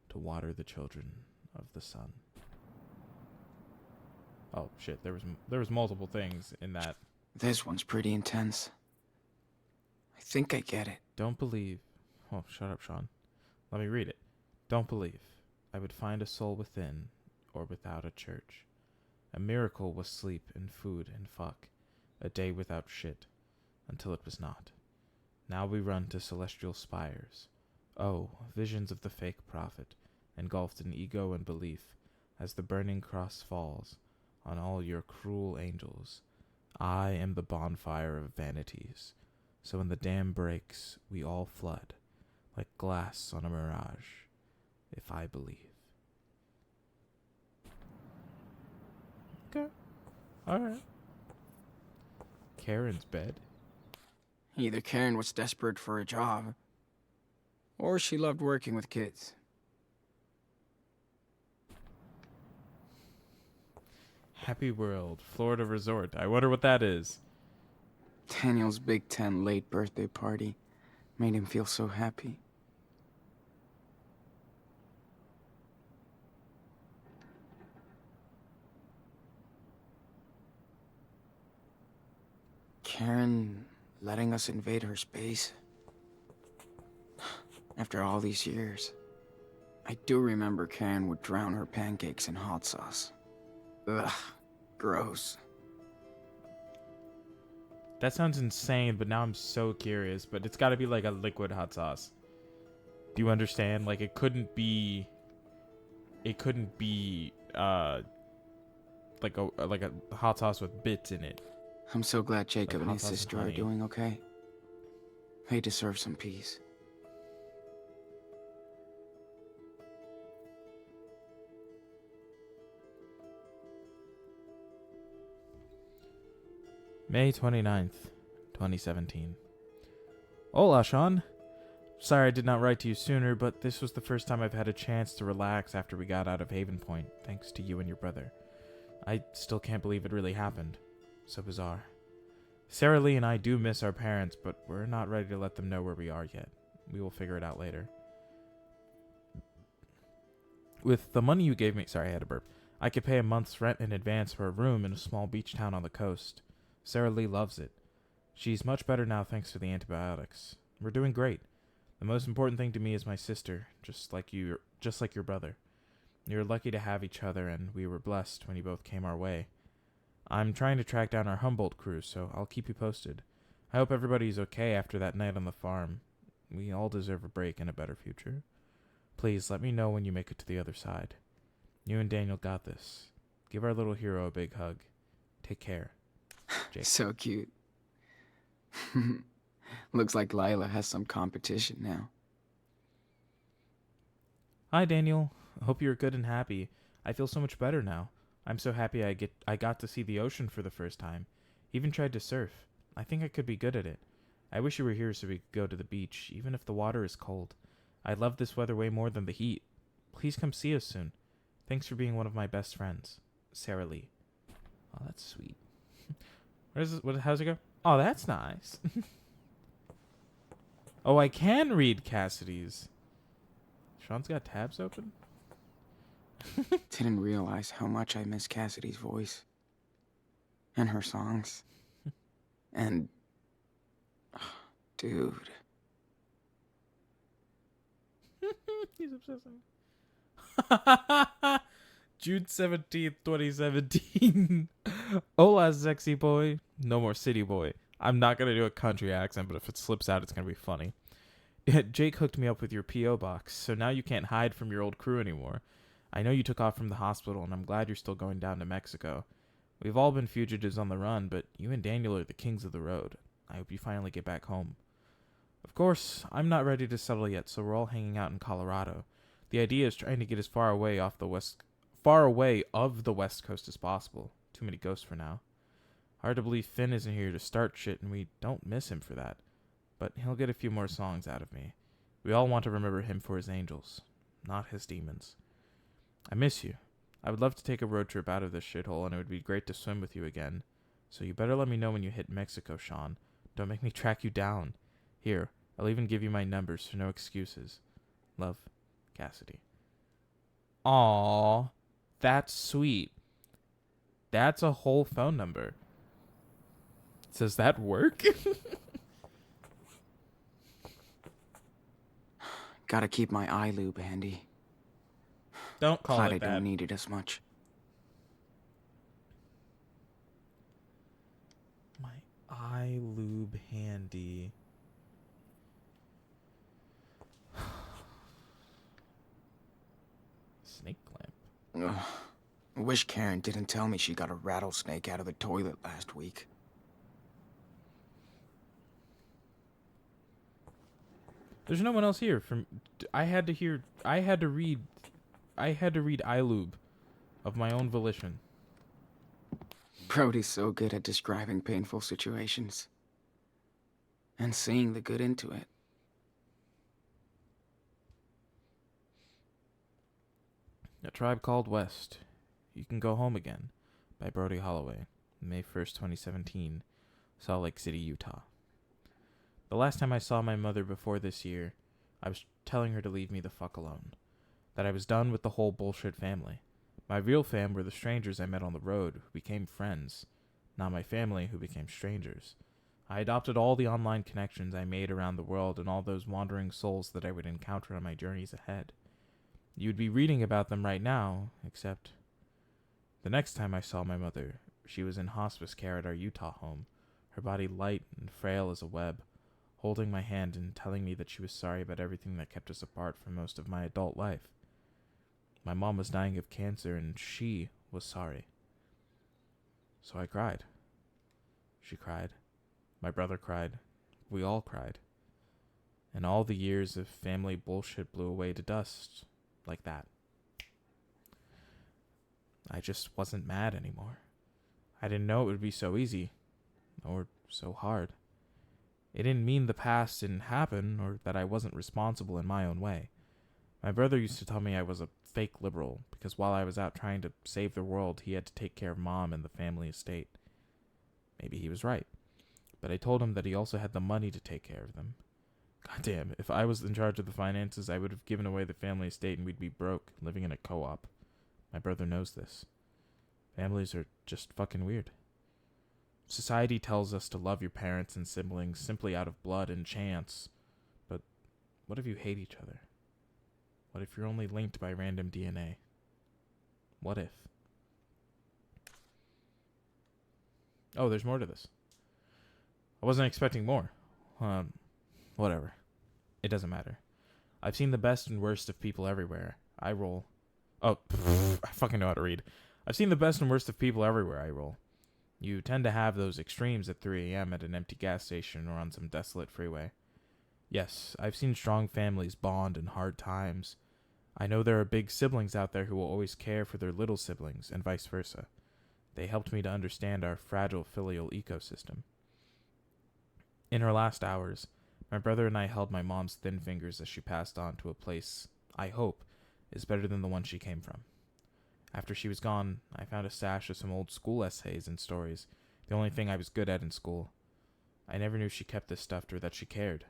to water the children of the sun. Oh shit! There was multiple things in that. This one's pretty intense. I think I get it. Don't believe. Oh, shut up, Sean. Let me read it. Don't believe I would find a soul within or without a church. A miracle was sleep and food and fuck. A day without shit, until it was not. Now we run to celestial spires. Oh, visions of the fake prophet, engulfed in ego and belief, as the burning cross falls on all your cruel angels. I am the bonfire of vanities. So when the dam breaks, we all flood, like glass on a mirage, if I believe. Okay. Alright. Karen's bed. Either Karen was desperate for a job, or she loved working with kids. Happy World, Florida Resort. I wonder what that is. Daniel's Big Ten late birthday party made him feel so happy. Karen letting us invade her space. After all these years, I do remember Karen would drown her pancakes in hot sauce. Ugh, gross. That sounds insane, but now I'm so curious. But it's got to be like a liquid hot sauce. Do you understand? Like it couldn't be. It couldn't be like a hot sauce with bits in it. I'm so glad Jacob Like and his hot sauce and sister are honey. doing okay. They deserve some peace. May 29th, 2017. Hola, Sean. Sorry I did not write to you sooner, but this was the first time I've had a chance to relax after we got out of Haven Point, thanks to you and your brother. I still can't believe it really happened. So bizarre. Sarah Lee and I do miss our parents, but we're not ready to let them know where we are yet. We will figure it out later. With the money you gave me, sorry, I had a burp. I could pay a month's rent in advance for a room in a small beach town on the coast. Sarah Lee loves it. She's much better now thanks to the antibiotics. We're doing great. The most important thing to me is my sister, just like your brother. You're lucky to have each other, and we were blessed when you both came our way. I'm trying to track down our Humboldt crew, so I'll keep you posted. I hope everybody's okay after that night on the farm. We all deserve a break and a better future. Please let me know when you make it to the other side. You and Daniel got this. Give our little hero a big hug. Take care. Jake. So cute. Looks like Lila has some competition now. Hi, Daniel. Hope you're good and happy. I feel so much better now. I'm so happy I got to see the ocean for the first time. Even tried to surf. I think I could be good at it. I wish you were here so we could go to the beach, even if the water is cold. I love this weather way more than the heat. Please come see us soon. Thanks for being one of my best friends. Sarah Lee. Oh, that's sweet. How's it go? Oh, that's nice. Oh, I can read Cassidy's. Sean's got tabs open? Didn't realize how much I miss Cassidy's voice. And her songs. And... dude. He's obsessing. June 17th, 2017. Hola, sexy boy. No more city boy. I'm not going to do a country accent, but if it slips out, it's going to be funny. Jake hooked me up with your P.O. box, so now you can't hide from your old crew anymore. I know you took off from the hospital, and I'm glad you're still going down to Mexico. We've all been fugitives on the run, but you and Daniel are the kings of the road. I hope you finally get back home. Of course, I'm not ready to settle yet, so we're all hanging out in Colorado. The idea is trying to get as far away of the West Coast as possible. Too many ghosts for now. Hard to believe Finn isn't here to start shit, and we don't miss him for that. But he'll get a few more songs out of me. We all want to remember him for his angels, not his demons. I miss you. I would love to take a road trip out of this shithole, and it would be great to swim with you again. So you better let me know when you hit Mexico, Sean. Don't make me track you down. Here, I'll even give you my numbers, so no excuses. Love, Cassidy. Aww, that's sweet. That's a whole phone number. Does that work? Gotta keep my eye lube handy. Don't call Glad it I that. don't need it as much. My eye lube handy. Snake clamp. Ugh. I wish Karen didn't tell me she got a rattlesnake out of the toilet last week. There's no one else here. I had to read iLube of my own volition. Brody's so good at describing painful situations. And seeing the good into it. A Tribe Called West. You Can Go Home Again by Brody Holloway. May 1st, 2017. Salt Lake City, Utah. The last time I saw my mother before this year, I was telling her to leave me the fuck alone. That I was done with the whole bullshit family. My real fam were the strangers I met on the road who became friends, not my family who became strangers. I adopted all the online connections I made around the world and all those wandering souls that I would encounter on my journeys ahead. You would be reading about them right now, except the next time I saw my mother, she was in hospice care at our Utah home, her body light and frail as a web, holding my hand and telling me that she was sorry about everything that kept us apart for most of my adult life. My mom was dying of cancer, and she was sorry. So I cried. She cried. My brother cried. We all cried. And all the years of family bullshit blew away to dust like that. I just wasn't mad anymore. I didn't know it would be so easy, or so hard. It didn't mean the past didn't happen, or that I wasn't responsible in my own way. My brother used to tell me I was a fake liberal, because while I was out trying to save the world, he had to take care of Mom and the family estate. Maybe he was right, but I told him that he also had the money to take care of them. Goddamn, if I was in charge of the finances, I would have given away the family estate and we'd be broke, living in a co-op. My brother knows this. Families are just fucking weird. Society tells us to love your parents and siblings simply out of blood and chance. But what if you hate each other? What if you're only linked by random DNA? What if? Oh, there's more to this. I wasn't expecting more. Whatever. It doesn't matter. I've seen the best and worst of people everywhere. I roll. Oh, I fucking know how to read. I've seen the best and worst of people everywhere. I roll. You tend to have those extremes at 3 a.m. at an empty gas station or on some desolate freeway. Yes, I've seen strong families bond in hard times. I know there are big siblings out there who will always care for their little siblings, and vice versa. They helped me to understand our fragile filial ecosystem. In her last hours, my brother and I held my mom's thin fingers as she passed on to a place, I hope, is better than the one she came from. After she was gone, I found a stash of some old school essays and stories, the only thing I was good at in school. I never knew she kept this stuff or that she cared.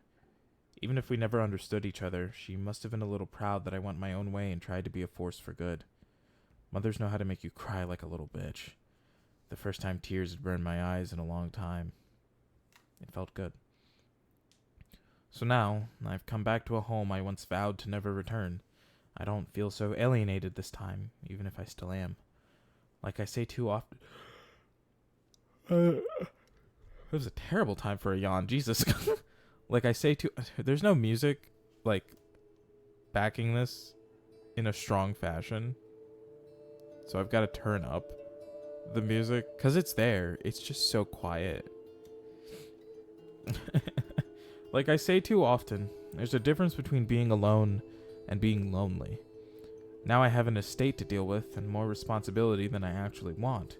Even if we never understood each other, she must have been a little proud that I went my own way and tried to be a force for good. Mothers know how to make you cry like a little bitch. The first time tears had burned my eyes in a long time. It felt good. So now, I've come back to a home I once vowed to never return. I don't feel so alienated this time, even if I still am. Like I say too often... It was a terrible time for a yawn, Jesus. Like I say too... There's no music, like, backing this in a strong fashion. So I've got to turn up the music. Because it's there. It's just so quiet. Like I say too often, there's a difference between being alone and being lonely. Now I have an estate to deal with and more responsibility than I actually want.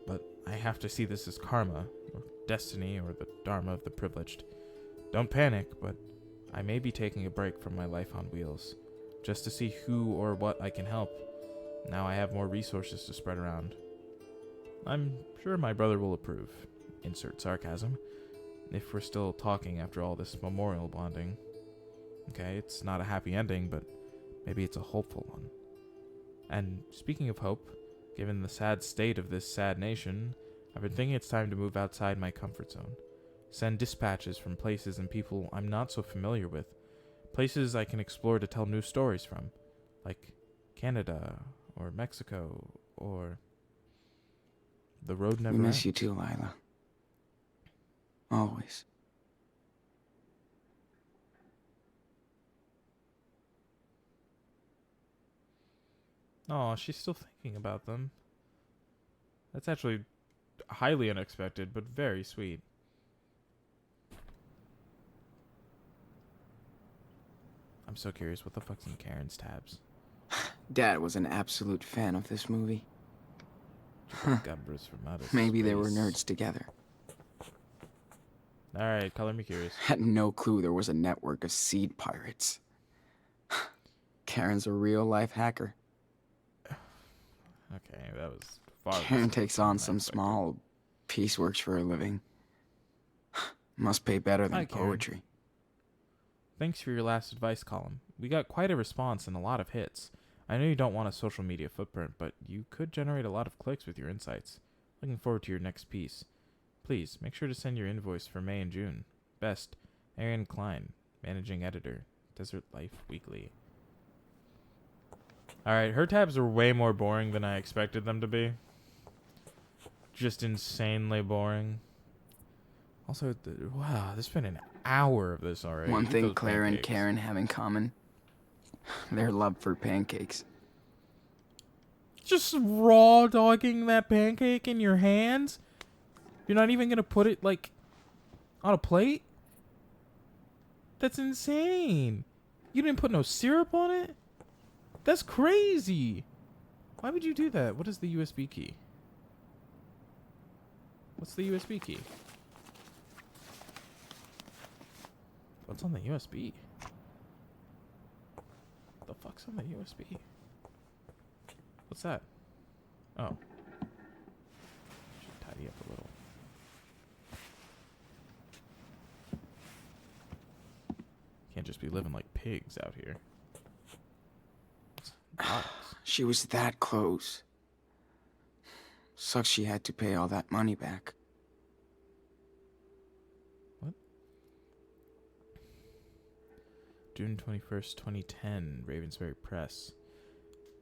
But I have to see this as karma, or destiny, or the dharma of the privileged. Don't panic, but I may be taking a break from my life on wheels, just to see who or what I can help. Now I have more resources to spread around. I'm sure my brother will approve. Insert sarcasm. If we're still talking after all this memorial bonding. Okay, it's not a happy ending, but maybe it's a hopeful one. And speaking of hope, given the sad state of this sad nation, I've been thinking it's time to move outside my comfort zone. Send dispatches from places and people I'm not so familiar with. Places I can explore to tell new stories from. Like Canada, or Mexico, or... The road never We miss ends. you too, Lila. Always. Oh, she's still thinking about them. That's actually highly unexpected, but very sweet. I'm so curious, what the fuck's in Karen's tabs? Dad was an absolute fan of this movie. Gubbers from outer Maybe they were space. nerds together. Alright, color me curious. Had no clue there was a network of seed pirates. Karen's a real-life hacker. Okay, that was far. Karen less takes than on I some expected. small pieceworks for a living. Must pay better than Hi, Karen. poetry. Thanks for your last advice column. We got quite a response and a lot of hits. I know you don't want a social media footprint, but you could generate a lot of clicks with your insights. Looking forward to your next piece. Please, make sure to send your invoice for May and June. Best, Aaron Klein, Managing Editor, Desert Life Weekly. Alright, her tabs are way more boring than I expected them to be. Just insanely boring. Also, wow, there's been an hour of this already. One Eat thing those Claire and pancakes. Karen have in common, their love for pancakes. Just raw dogging that pancake in your hands? You're not even gonna put it, like, on a plate? That's insane. You didn't put no syrup on it? That's crazy. Why would you do that? What is the USB key? What's the USB key? What's on the USB? The fuck's on the USB? What's that? Oh. Should tidy up a little. Can't just be living like pigs out here. Dogs. She was that close. Sucks she had to pay all that money back. What? June 21st, 2010, Ravensbury Press.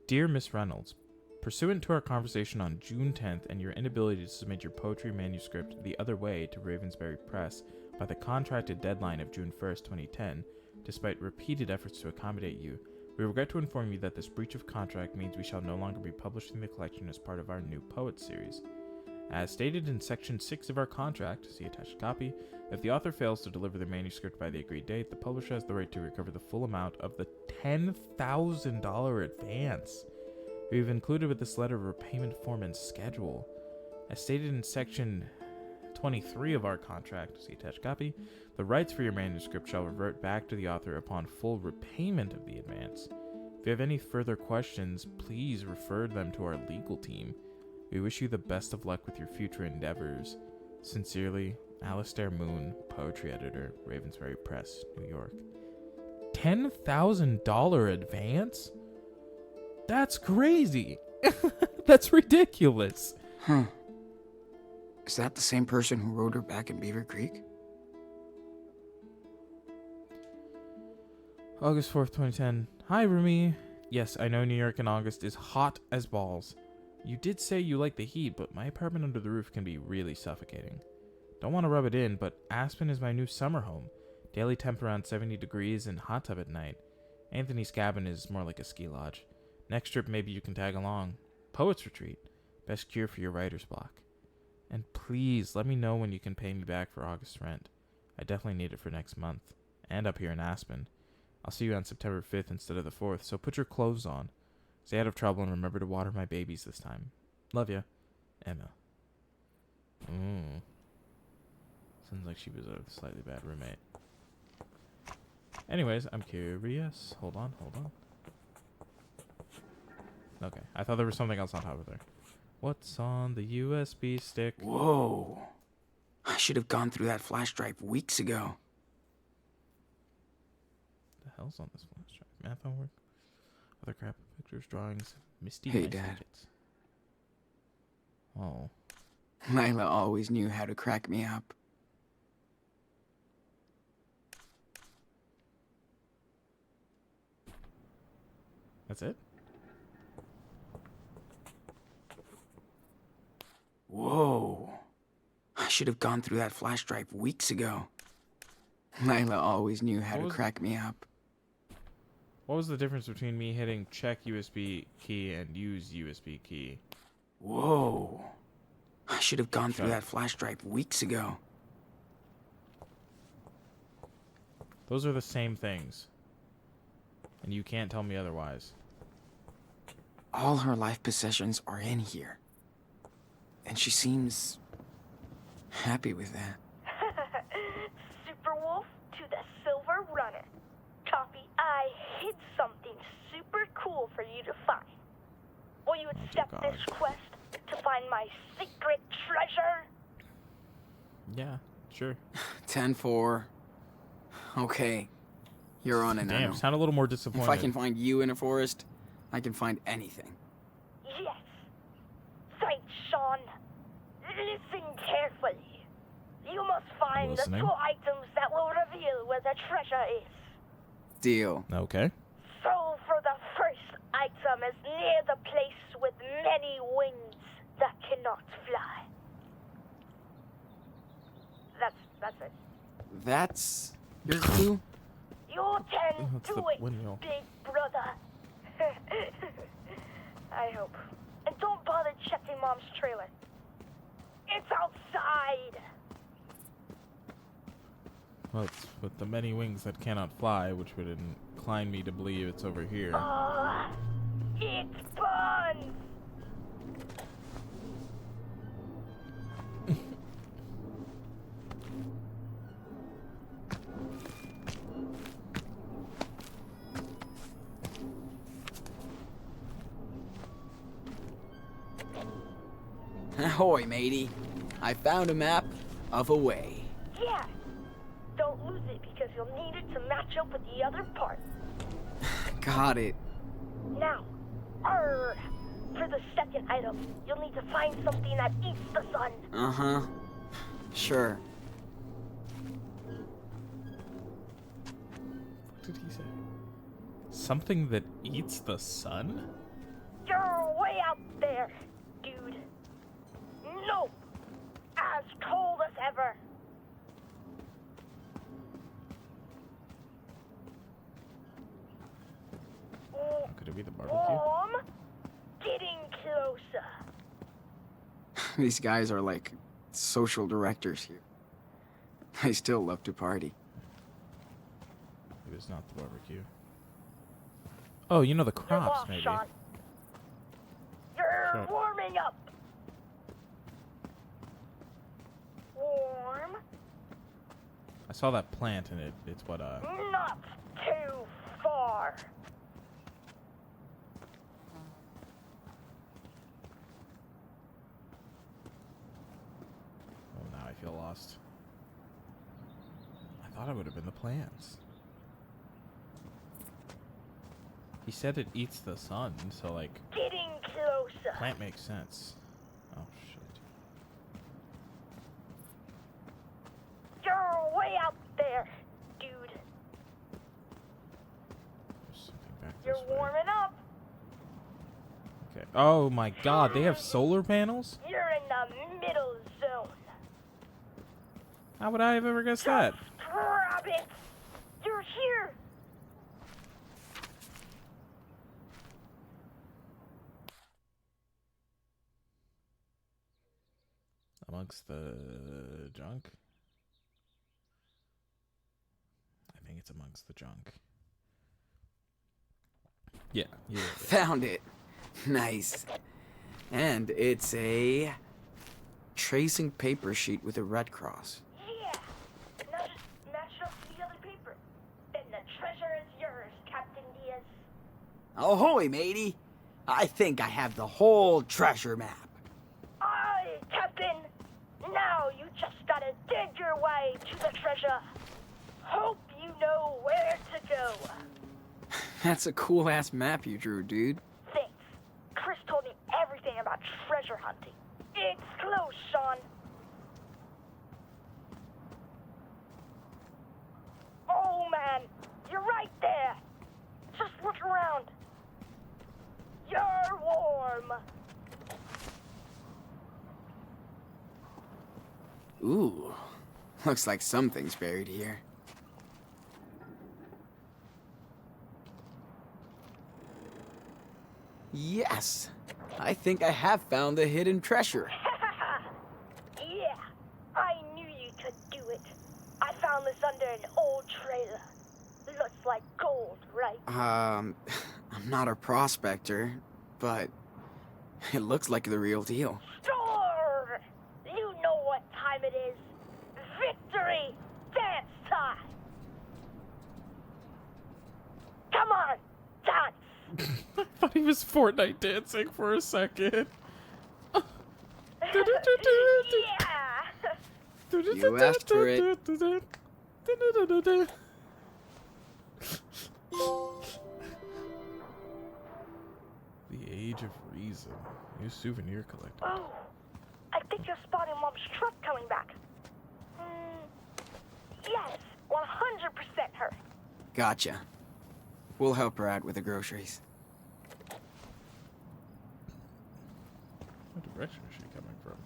Dear Miss Reynolds, pursuant to our conversation on June 10th and your inability to submit your poetry manuscript the other way to Ravensbury Press by the contracted deadline of June 1st, 2010, despite repeated efforts to accommodate you, we regret to inform you that this breach of contract means we shall no longer be publishing the collection as part of our new Poets series. As stated in Section 6 of our contract, see attached copy, if the author fails to deliver the manuscript by the agreed date, the publisher has the right to recover the full amount of the $10,000 advance. We've included with this letter a repayment form and schedule. As stated in Section 23 of our contract, see attached copy, the rights for your manuscript shall revert back to the author upon full repayment of the advance. If you have any further questions, please refer them to our legal team. We wish you the best of luck with your future endeavors. Sincerely, Alistair Moon, Poetry Editor, Ravensbury Press, New York. $10,000 advance? That's crazy. That's ridiculous. Huh. Is that the same person who wrote her back in Beaver Creek? August 4th, 2010. Hi, Rumi. Yes, I know New York in August is hot as balls. You did say you like the heat, but my apartment under the roof can be really suffocating. Don't want to rub it in, but Aspen is my new summer home. Daily temp around 70 degrees and hot tub at night. Anthony's cabin is more like a ski lodge. Next trip, maybe you can tag along. Poets Retreat. Best cure for your writer's block. And please, let me know when you can pay me back for August rent. I definitely need it for next month. And up here in Aspen. I'll see you on September 5th instead of the 4th, so put your clothes on. Stay out of trouble and remember to water my babies this time. Love ya. Emma. Sounds like she was a slightly bad roommate. Anyways, I'm curious. Hold on. Okay, I thought there was something else on top of there. What's on the USB stick? Whoa. I should have gone through that flash drive weeks ago. The hell's on this flash drive? Math homework? Other crap, pictures, drawings, misty Hey, nice Dad. tickets. Oh. Lila always knew how to crack me up. That's it? Whoa. I should have gone through that flash drive weeks ago. Lila always knew how What to was- crack me up. What was the difference between me hitting check USB key and use USB key? Whoa. I should have gone through Shut that up. flash drive weeks ago. Those are the same things. And you can't tell me otherwise. All her life possessions are in here. And she seems happy with that. Super Wolf to the Silver Runner. Copy, I hid something super cool for you to find. Will you accept God. this quest to find my secret treasure? Yeah, sure. 10-4. Okay. You're on it now. Damn, sound a little more disappointed. If I can find you in a forest, I can find anything. Yes. Thanks, Sean. Listen carefully. You must find the Listening. 2 items that will reveal where the treasure is. Deal. Okay. So for the first item is near the place with many wings that cannot fly. That's it. That's your clue? You tend That's to the it, windmill. big brother. I hope. And don't bother checking Mom's trailer. It's outside. Well, it's with the many wings that cannot fly, which would incline me to believe it's over here. It's Buns. Ahoy, matey. I found a map of a way. Yeah. Don't lose it because you'll need it to match up with the other part. Got it. Now, for the second item, you'll need to find something that eats the sun. Uh-huh. Sure. What did he say? Something that eats the sun? You're way out there, dude. Nope. As cold as ever. Could it be the barbecue? Warm. Getting closer. These guys are like social directors here. I still love to party. It was not the barbecue. Oh, you know the You're crops, lost, maybe. Sean. You're Sure. warming up. Warm. I saw that plant, and it's what Not too far. Oh, now I feel lost. I thought it would have been the plants. He said it eats the sun, so like Getting closer. plant makes sense. Oh shit. You're way out there, dude. There's something back You're this way. warming up. Okay. Oh my god, they have solar panels? You're in the middle zone. How would I have ever guessed that? Grab it. You're here. Amongst the junk? I think it's amongst the junk. Yeah. Found it. Nice. And it's a tracing paper sheet with a red cross. Yeah. Now just match up to the other paper. Then the treasure is yours, Captain Diaz. Ahoy, matey. I think I have the whole treasure map. Aye, Captain. Now you just gotta dig your way to the treasure. Hope you know where to go. That's a cool-ass map you drew, dude. Thanks. Chris told me everything about treasure hunting. It's close, Sean. Oh, man. You're right there. Just look around. You're warm. Ooh. Looks like something's buried here. Yes. I think I have found the hidden treasure. Yeah, I knew you could do it. I found this under an old trailer. Looks like gold, right? I'm not a prospector, but it looks like the real deal. Sure! You know what time it is. Victory! Dance time! Come on, dance! I thought he was Fortnite dancing for a second. Yeah! You asked for it. The Age of Reason. New souvenir collector. Oh, I think you're spotting Mom's truck coming back. Gotcha. We'll help her out with the groceries. What direction is she coming from?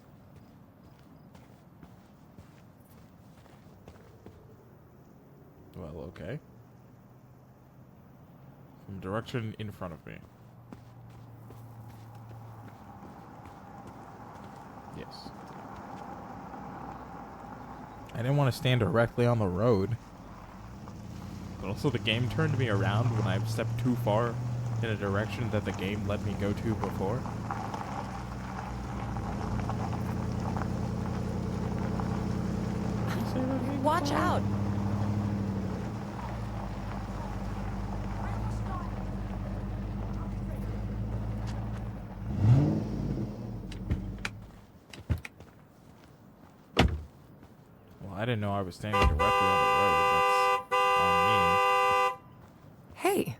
Well, okay. From direction in front of me. Yes. I didn't want to stand directly on the road. But also the game turned me around when I stepped too far in a direction that the game let me go to before. Watch out! Well, I didn't know I was standing directly on the road. That's on me. Hey,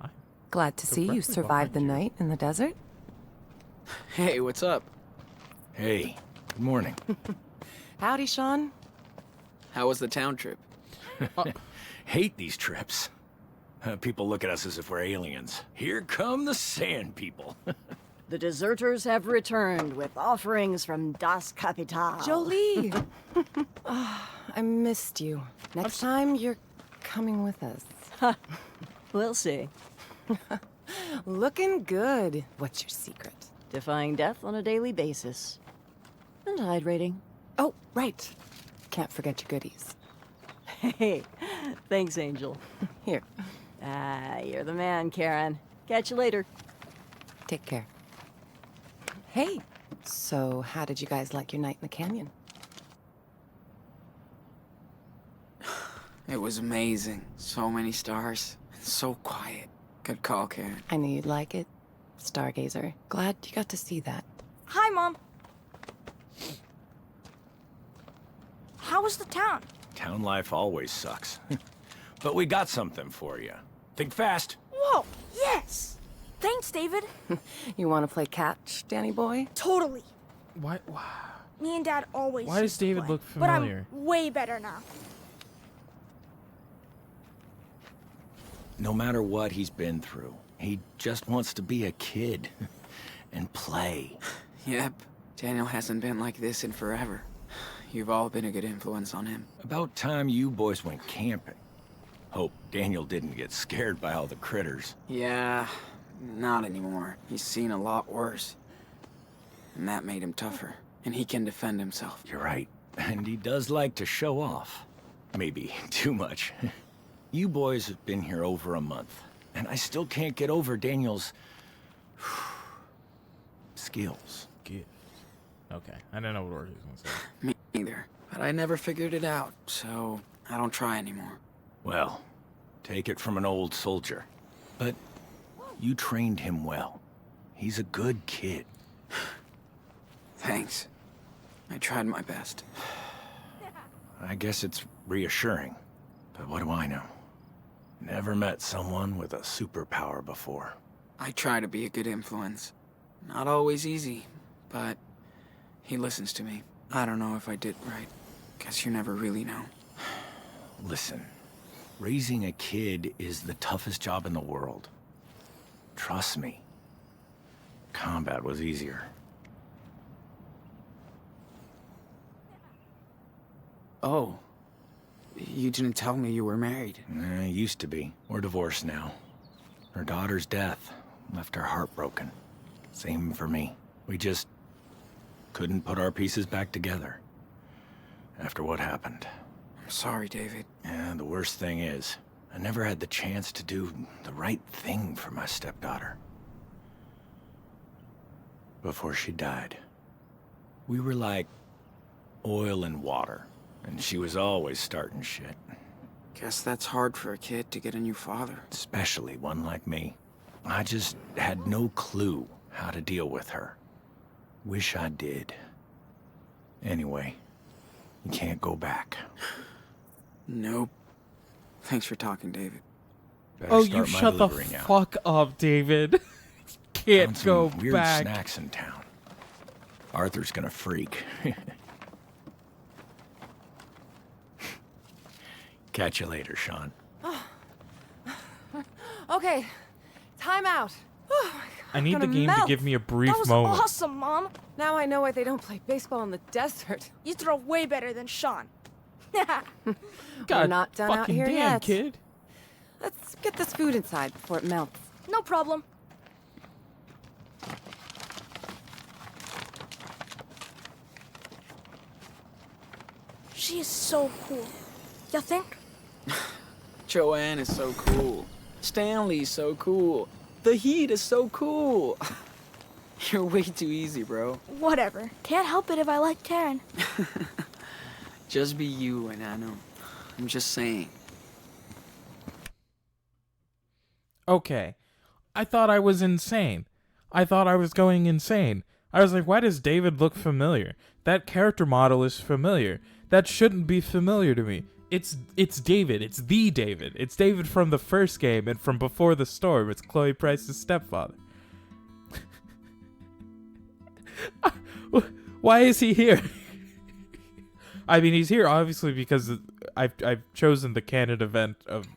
Hi. glad to see you Directly survived the behind you. night in the desert. Hey, what's up? Hey, good morning. Howdy, Sean. How was the town trip? Hate these trips. People look at us as if we're aliens. Here come the sand people. The deserters have returned with offerings from Das Kapital. Jolie! I missed you. Next time, you're coming with us. We'll see. Looking good. What's your secret? Defying death on a daily basis. And hydrating. Oh, right. Can't forget your goodies. Hey, thanks, Angel. Here, Ah, you're the man, Karen. Catch you later. take care. Hey, so how did you guys like your night in the canyon? It was amazing. So many stars. And so quiet. Good call, Karen. I knew you'd like it. Stargazer. Glad you got to see that. Hi, Mom. How was the town? Town life always sucks. But we got something for you. Think fast. Whoa, yes! Thanks, David. You want to play catch, Danny boy? Totally. Why? Me and Dad always Why does used to David play, look familiar? But I'm way better now. No matter what he's been through, he just wants to be a kid and play. Yep. Daniel hasn't been like this in forever. You've all been a good influence on him. About time you boys went camping. Hope Daniel didn't get scared by all the critters. Yeah, not anymore. He's seen a lot worse. And that made him tougher. And he can defend himself. You're right. And he does like to show off. Maybe too much. You boys have been here over a month, and I still can't get over Daniel's skills. Gift. Okay, I don't know what word he's gonna say. Me neither. But I never figured it out, so I don't try anymore. Well, take it from an old soldier. But you trained him well. He's a good kid. Thanks. I tried my best. I guess it's reassuring. But what do I know? Never met someone with a superpower before. I try to be a good influence. Not always easy, but he listens to me. I don't know if I did right. Guess you never really know. Listen, raising a kid is the toughest job in the world. Trust me. Combat was easier. Oh. You didn't tell me you were married. Used to be. We're divorced now. Her daughter's death left her heartbroken. Same for me. We just couldn't put our pieces back together after what happened. I'm sorry, David. And the worst thing is, I never had the chance to do the right thing for my stepdaughter. Before she died, we were like oil and water, and she was always starting shit. Guess that's hard for a kid to get a new father. Especially one like me. I just had no clue how to deal with her. Wish I did. Anyway, you can't go back. Nope. Thanks for talking, David. Oh, Better you start my shut the delivery now. fuck up, David. Can't Found go some weird back. snacks in town. Arthur's gonna freak. Catch you later, Sean. Okay, time out. Oh my God, I need the gonna game to melt. give me a brief That was moment. awesome, Mom. Now I know why they don't play baseball in the desert. You throw way better than Sean. God not done out fucking here damn, yet. kid. Let's get this food inside before it melts. No problem. She is so cool. You think? Joanne is so cool. Stanley's so cool. The Heat is so cool. You're way too easy, bro. Whatever. Can't help it if I like Karen. Just be you, and I know. I'm just saying. Okay. I thought I was insane. I thought I was going insane. I was like, why does David look familiar? That character model is familiar. That shouldn't be familiar to me. It's David. It's the David. It's David from the first game and from Before the Storm. It's Chloe Price's stepfather. Why is he here? I mean, he's here obviously because I've chosen the canon event of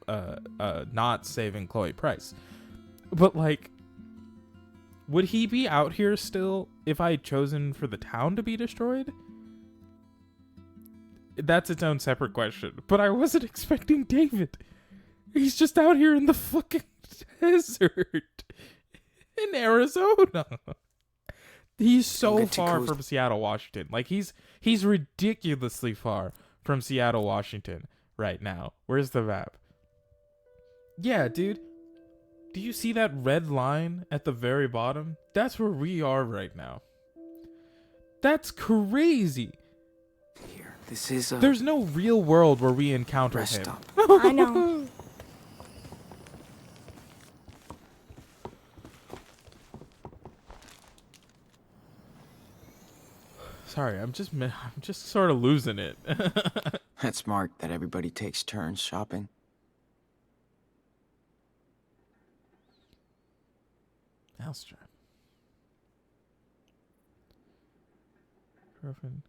not saving Chloe Price. But like, would he be out here still if I had chosen for the town to be destroyed? That's its own separate question. But I wasn't expecting David. He's just out here in the fucking desert in Arizona. He's so far from Seattle, Washington. Like he's ridiculously far from Seattle, Washington right now. Where's the map? Yeah, dude. Do you see that red line at the very bottom? That's where we are right now. That's crazy. Here, this is There's no real world where we encounter rest him. stop. I know. Sorry, I'm just sort of losing it. That's smart that everybody takes turns shopping. Mousetrap. Girlfriend.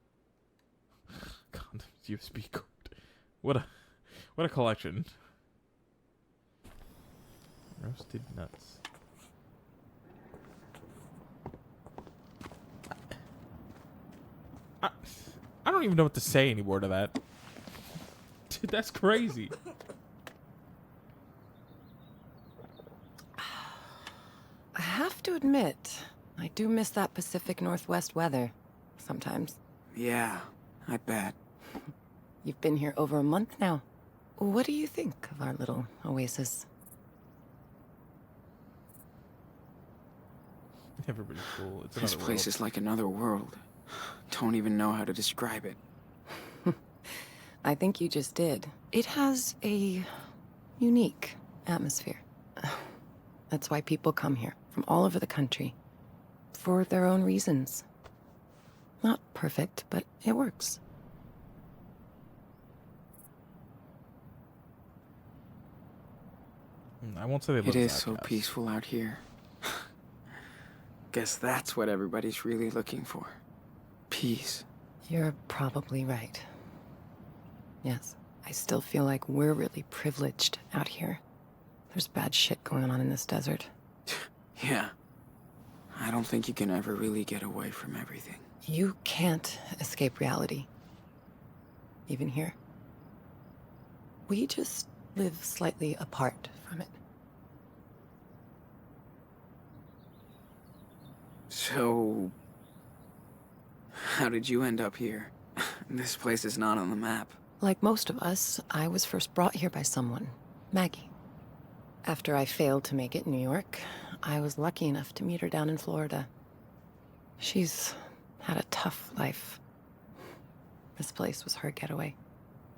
Condoms, USB cord. What a collection. Roasted nuts. I don't even know what to say anymore to that. Dude, that's crazy. I have to admit, I do miss that Pacific Northwest weather sometimes. Yeah, I bet. You've been here over a month now. What do you think of our little oasis? Everybody's cool. It's This another place world. is like another world. Don't even know how to describe it. I think you just did. It has a unique atmosphere. That's why people come here from all over the country. For their own reasons. Not perfect, but it works. I won't say they look It is so outcast. peaceful out here. Guess that's what everybody's really looking for. Peace. You're probably right. Yes, I still feel like we're really privileged out here. There's bad shit going on in this desert. Yeah. I don't think you can ever really get away from everything. You can't escape reality. Even here. We just live slightly apart from it. So... how did you end up here? This place is not on the map. Like most of us, I was first brought here by someone, Maggie. After I failed to make it in New York, I was lucky enough to meet her down in Florida. She's had a tough life. This place was her getaway.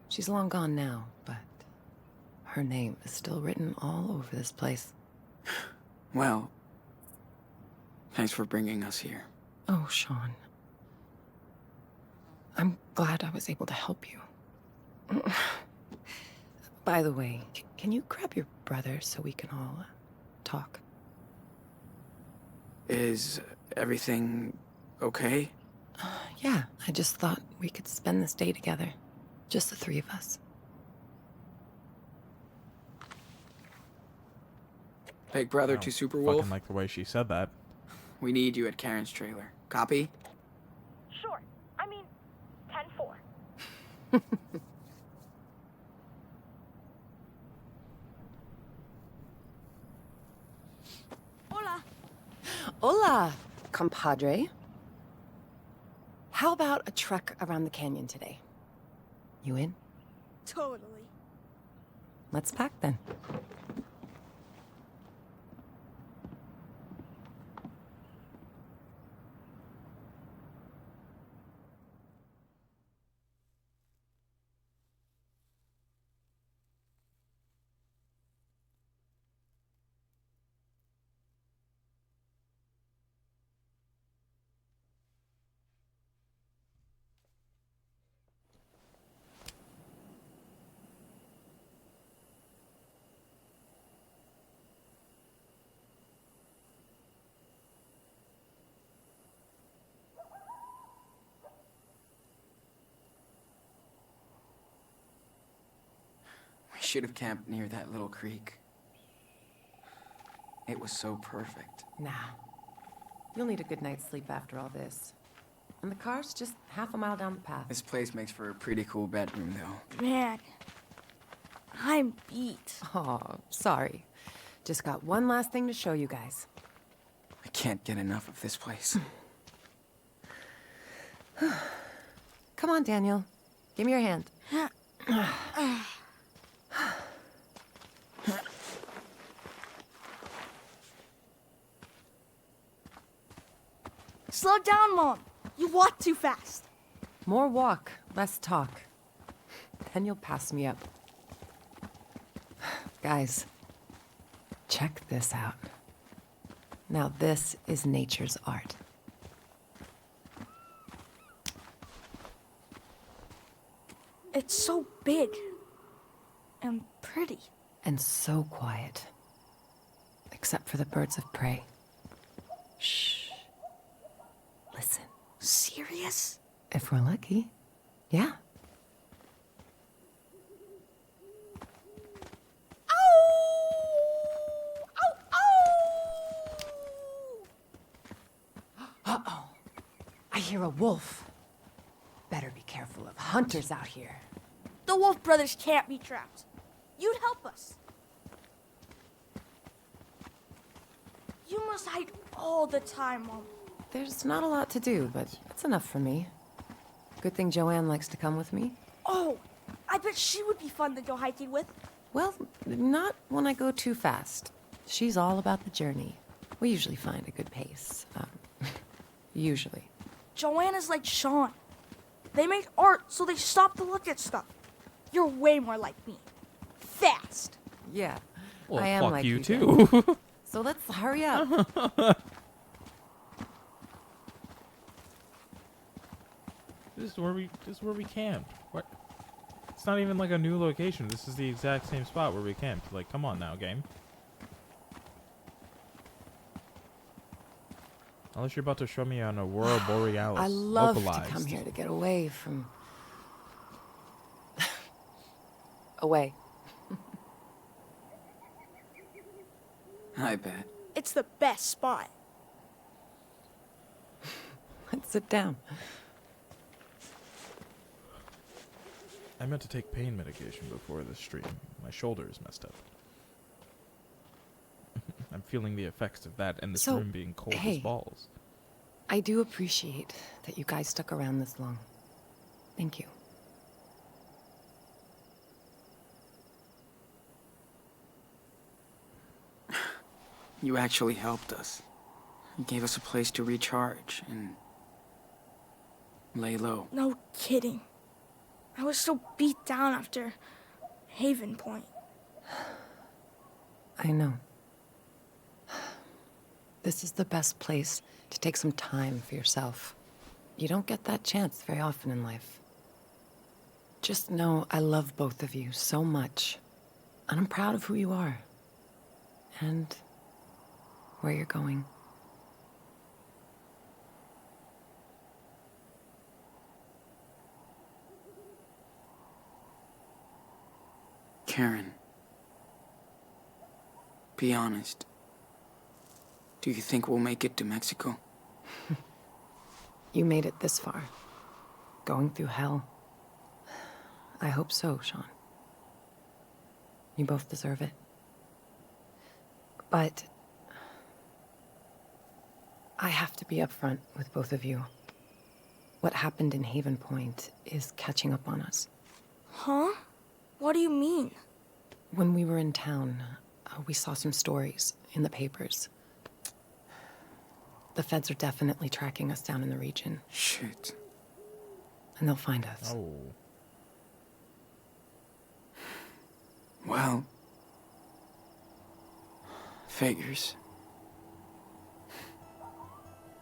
She's long gone now, but her name is still written all over this place. Well, thanks for bringing us here. Oh, Sean. I'm glad I was able to help you. By the way, can you grab your brother so we can all talk? Is everything okay? Yeah, I just thought we could spend this day together. Just the three of us. Big Brother I to don't Super fucking Wolf. like the way she said that. We need you at Karen's trailer. Copy? Sure. I mean, 10-4. Hola. Hola, compadre. How about a trek around the canyon today? You in? Totally. Let's pack then. We should have camped near that little creek. It was so perfect. Nah. You'll need a good night's sleep after all this. And the car's just half a mile down the path. This place makes for a pretty cool bedroom, though. Man, I'm beat. Oh, sorry. Just got one last thing to show you guys. I can't get enough of this place. Come on, Daniel. Give me your hand. Slow down, Mom. You walk too fast. More walk, less talk. Then you'll pass me up. Guys, check this out. Now this is nature's art. It's so big and pretty. And so quiet. Except for the birds of prey. Shh. Listen. Serious? If we're lucky. Yeah. Uh-oh. I hear a wolf. Better be careful of hunters out here. The Wolf Brothers can't be trapped. You'd help us. You must hide all the time, Mom. There's not a lot to do, but that's enough for me. Good thing Joanne likes to come with me. Oh, I bet she would be fun to go hiking with. Well, not when I go too fast. She's all about the journey. We usually find a good pace. Usually. Joanne is like Sean. They make art so they stop to look at stuff. You're way more like me. Fast. Yeah, Well, I am fuck like you Dan. too. So let's hurry up. This is where we camped. What? It's not even like a new location. This is the exact same spot where we camped. Like, come on now, game. Unless you're about to show me an Aurora Borealis I love localized. to come here to get away from... away. I bet. It's the best spot. Let's sit down. I meant to take pain medication before this stream. My shoulder is messed up. I'm feeling the effects of that and this So, room being cold hey. as balls. I do appreciate that you guys stuck around this long. Thank you. You actually helped us. You gave us a place to recharge and lay low. No kidding. I was so beat down after Haven Point. I know. This is the best place to take some time for yourself. You don't get that chance very often in life. Just know I love both of you so much. And I'm proud of who you are. And where you're going. Karen, be honest. Do you think we'll make it to Mexico? You made it this far. Going through hell. I hope so, Sean. You both deserve it. But I have to be upfront with both of you. What happened in Haven Point is catching up on us. Huh? What do you mean? When we were in town, we saw some stories in the papers. The feds are definitely tracking us down in the region. Shit. And they'll find us. Oh. Well, figures.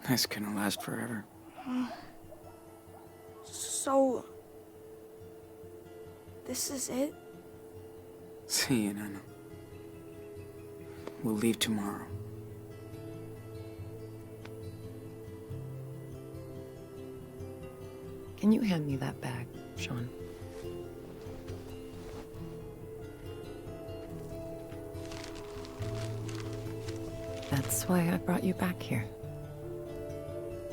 This couldn't last forever. So, this is it? See you, Nana. We'll leave tomorrow. Can you hand me that bag, Sean? That's why I brought you back here.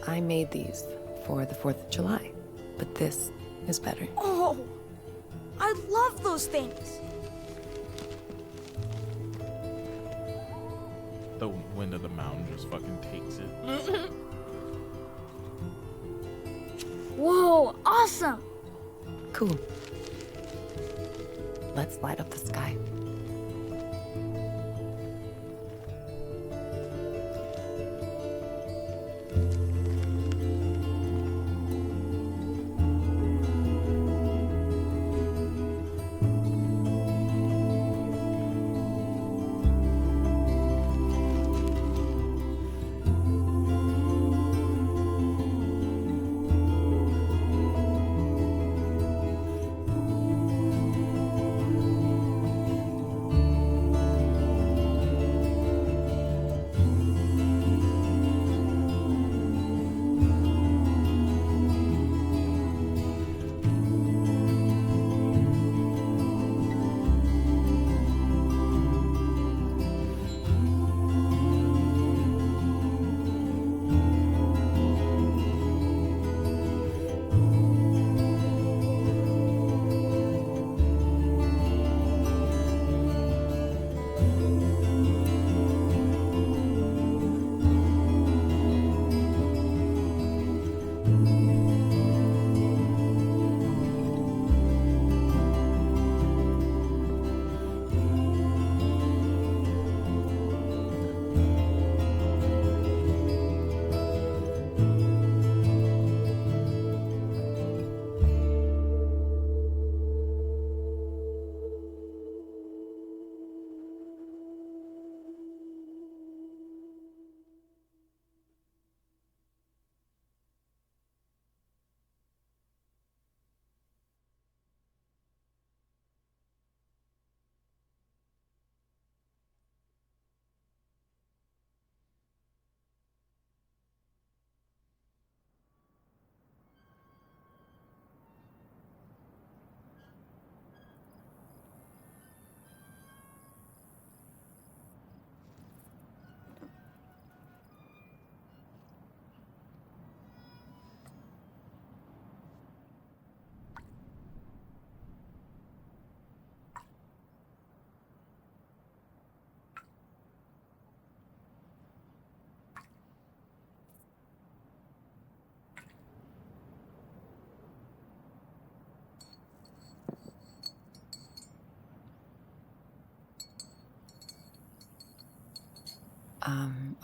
I made these for the 4th of July, but this is better. Oh, I love those things. The wind of the mountain just fucking takes it. Whoa, awesome. Cool. Let's light up the sky.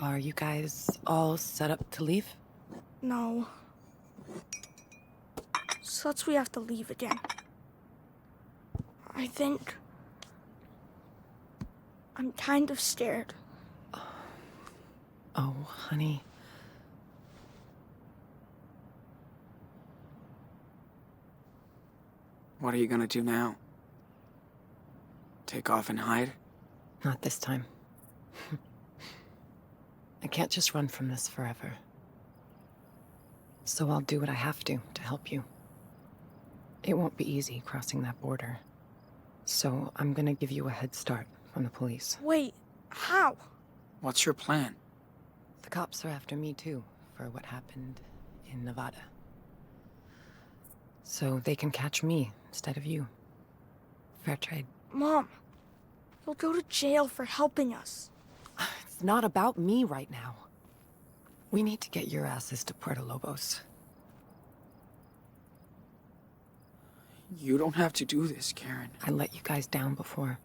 Are you guys all set up to leave? No. Such we have to leave again. I think I'm kind of scared. Oh, honey. What are you gonna do now? Take off and hide? Not this time. I can't just run from this forever. So I'll do what I have to help you. It won't be easy crossing that border. So I'm gonna give you a head start from the police. Wait, how? What's your plan? The cops are after me too, for what happened in Nevada. So they can catch me instead of you. Fair trade. Mom, you'll go to jail for helping us. It's not about me right now. We need to get your asses to Puerto Lobos. You don't have to do this, Karen. I let you guys down before.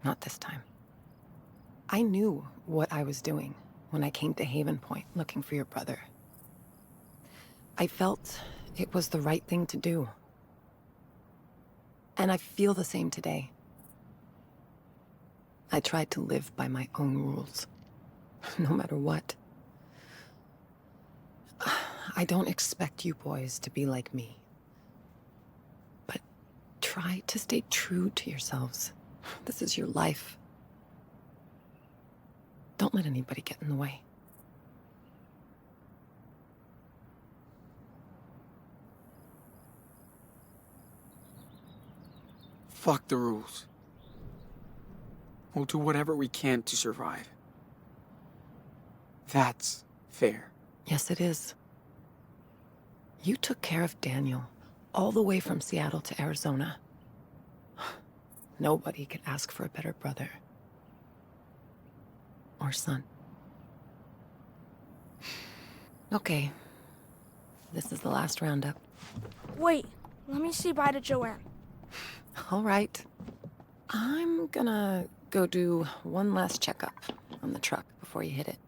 Not this time. I knew what I was doing when I came to Haven Point looking for your brother. I felt it was the right thing to do. And I feel the same today. I tried to live by my own rules, no matter what. I don't expect you boys to be like me. But try to stay true to yourselves. This is your life. Don't let anybody get in the way. Fuck the rules. We'll do whatever we can to survive. That's fair. Yes, it is. You took care of Daniel, all the way from Seattle to Arizona. Nobody could ask for a better brother. Or son. Okay. This is the last roundup. Wait, let me say bye to Joanne. All right. I'm gonna go do one last checkup on the truck before you hit it.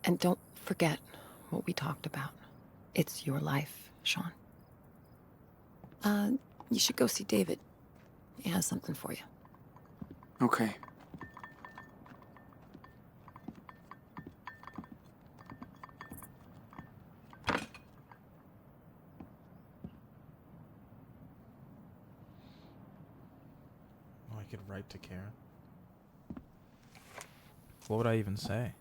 And don't forget what we talked about. It's your life, Sean. You should go see David. He has something for you. Okay. Oh, I could write to Karen. What would I even say?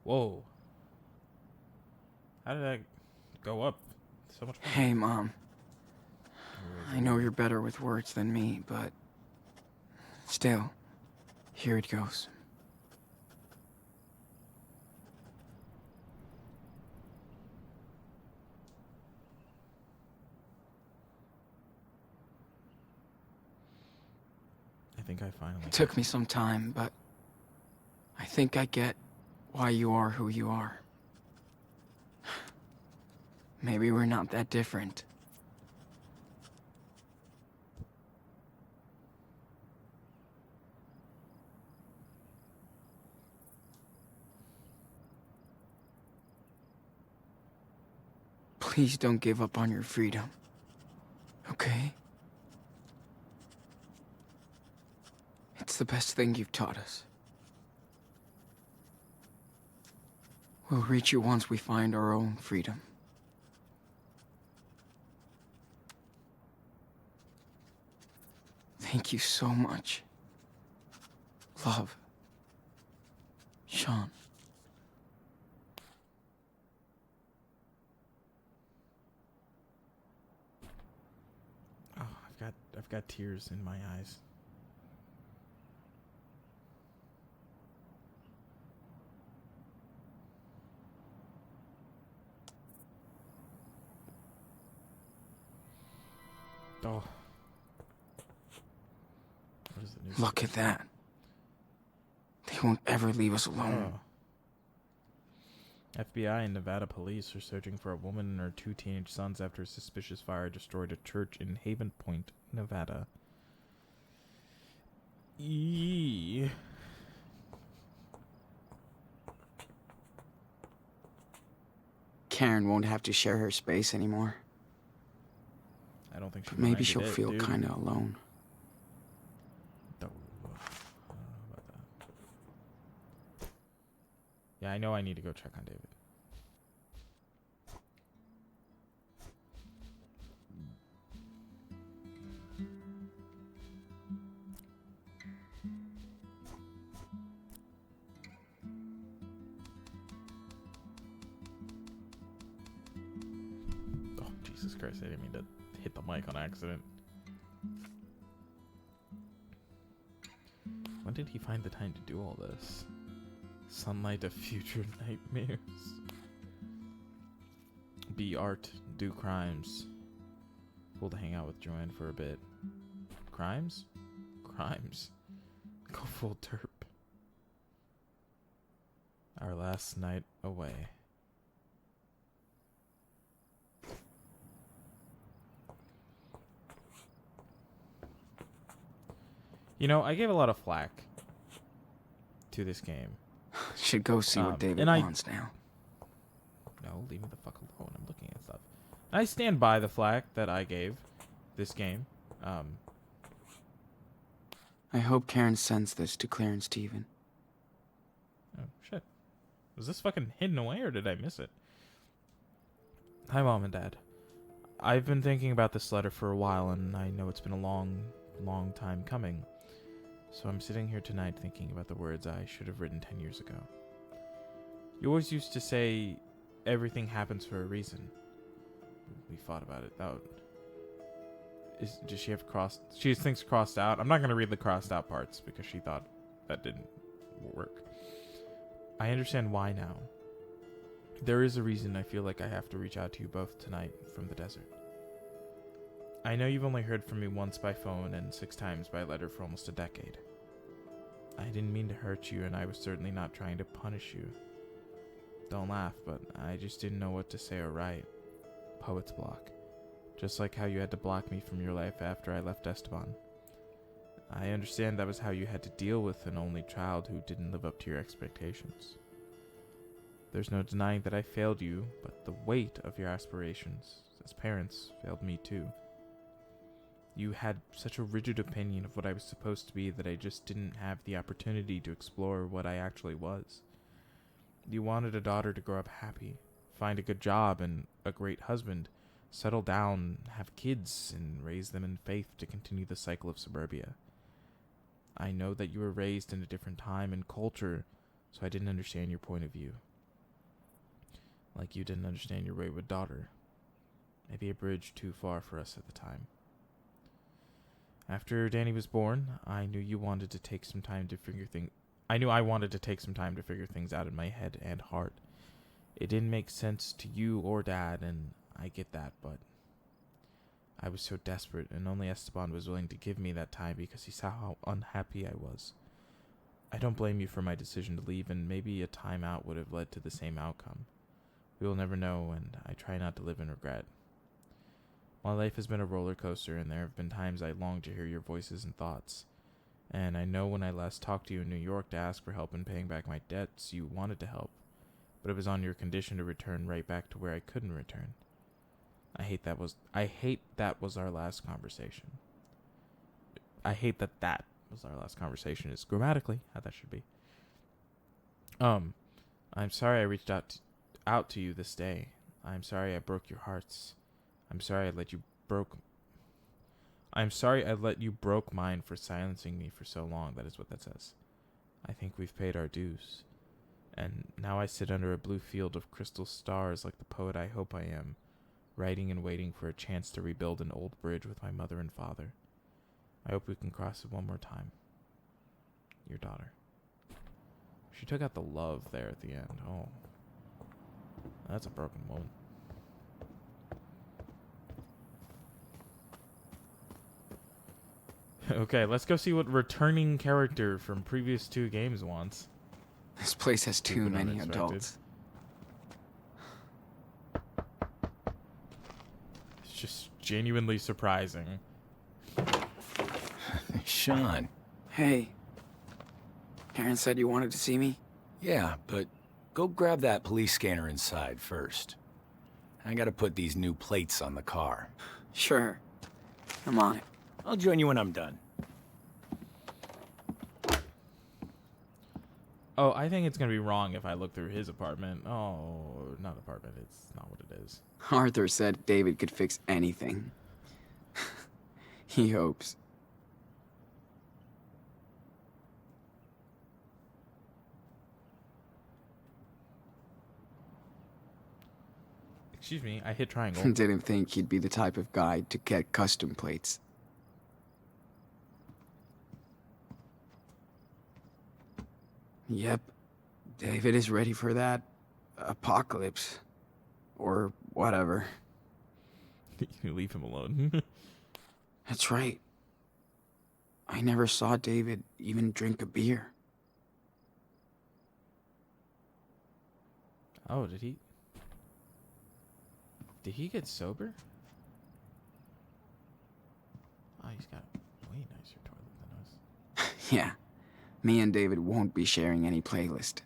Whoa. How did I go up so much more? Hey, Mom. I know you're better with words than me, but still, here it goes. I think I finally... It took me some time, but I think I get why you are who you are. Maybe we're not that different. Please don't give up on your freedom. Okay? It's the best thing you've taught us. We'll reach you once we find our own freedom. Thank you so much. Love. Sean. Oh, I've got tears in my eyes. Oh. What is the news? Look at that. They won't ever leave us alone. Oh. FBI and Nevada police are searching for a woman and her 2 teenage sons after a suspicious fire destroyed a church in Haven Point, Nevada. Karen won't have to share her space anymore. I don't think she But maybe minded she'll it, feel dude. kinda alone. Don't know about that. Yeah, I know I need to go check on David. Oh, Jesus Christ, I didn't mean to hit the mic on accident. When did he find the time to do all this? Sunlight of future nightmares. Be art, do crimes. Cool to hang out with Joanne for a bit. Crimes? Crimes. Go full terp. Our last night away. You know, I gave a lot of flack to this game. Should go see what David and wants now. No, leave me the fuck alone. I'm looking at stuff. I stand by the flack that I gave this game. I hope Karen sends this to Claire and Steven. Oh, shit. Was this fucking hidden away or did I miss it? Hi, Mom and Dad. I've been thinking about this letter for a while, and I know it's been a long, long time coming. So I'm sitting here tonight thinking about the words I should have written 10 years ago. You always used to say everything happens for a reason. We fought about it. Does she have crossed? She has things crossed out. I'm not going to read the crossed out parts because she thought that didn't work. I understand why now. There is a reason I feel like I have to reach out to you both tonight from the desert. I know you've only heard from me once by phone and 6 times by letter for almost a decade. I didn't mean to hurt you, and I was certainly not trying to punish you. Don't laugh, but I just didn't know what to say or write. Poet's block. Just like how you had to block me from your life after I left Esteban. I understand that was how you had to deal with an only child who didn't live up to your expectations. There's no denying that I failed you, but the weight of your aspirations as parents failed me too. You had such a rigid opinion of what I was supposed to be that I just didn't have the opportunity to explore what I actually was. You wanted a daughter to grow up happy, find a good job and a great husband, settle down, have kids, and raise them in faith to continue the cycle of suburbia. I know that you were raised in a different time and culture, so I didn't understand your point of view. Like you didn't understand your wayward daughter. Maybe a bridge too far for us at the time. After Danny was born, I knew you wanted to take some time to figure things. I knew I wanted to take some time to figure things out in my head and heart. It didn't make sense to you or Dad, and I get that, but I was so desperate, and only Esteban was willing to give me that time because he saw how unhappy I was. I don't blame you for my decision to leave, and maybe a timeout would have led to the same outcome. We will never know, and I try not to live in regret. My life has been a roller coaster, and there have been times I long to hear your voices and thoughts. And I know when I last talked to you in New York to ask for help in paying back my debts, you wanted to help, but it was on your condition to return right back to where I couldn't return. I hate that was our last conversation. I hate that was our last conversation is grammatically how that should be. I'm sorry I reached out to you this day. I'm sorry I broke your hearts. I'm sorry I let you broke mine for silencing me for so long. That is what that says. I think we've paid our dues. And now I sit under a blue field of crystal stars like the poet I hope I am, writing and waiting for a chance to rebuild an old bridge with my mother and father. I hope we can cross it one more time. Your daughter. She took out the love there at the end. Oh. That's a broken woman. Okay, let's go see what returning character from previous 2 games wants. This place has too Stupid many unexpected. adults. It's just genuinely surprising. Sean. Hey. Karen said you wanted to see me? Yeah, but go grab that police scanner inside first. I gotta put these new plates on the car. Sure. I'm on it. I'll join you when I'm done. Oh, I think it's going to be wrong if I look through his apartment. Oh, not apartment. It's not what it is. Arthur said David could fix anything. He hopes. Excuse me, I hit triangle. Didn't think he'd be the type of guy to get custom plates. Yep. David is ready for that apocalypse. Or whatever. You leave him alone. That's right. I never saw David even drink a beer. Oh, did he? Did he get sober? Oh, he's got a way nicer toilet than us. Yeah. Me and David won't be sharing any playlist.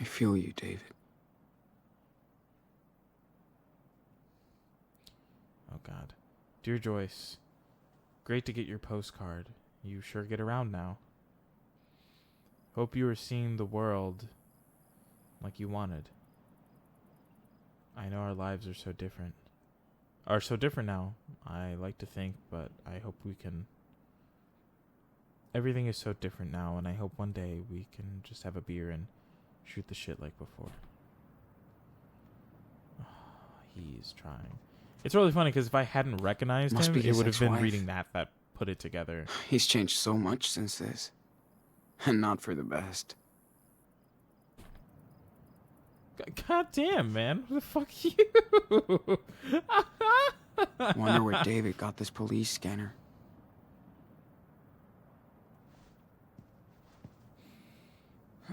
I feel you, David. Oh, God. Dear Joyce, great to get your postcard. You sure get around now. Hope you are seeing the world like you wanted. I know our lives are so different. Are so different now, I like to think, but I hope we can... Everything is so different now, and I hope one day we can just have a beer and shoot the shit like before. Oh, he's trying. It's really funny, because if I hadn't recognized Must him, be it his would have been ex-wife. reading that put it together. He's changed so much since this. And not for the best. God damn, man. Who the fuck you? Wonder where David got this police scanner.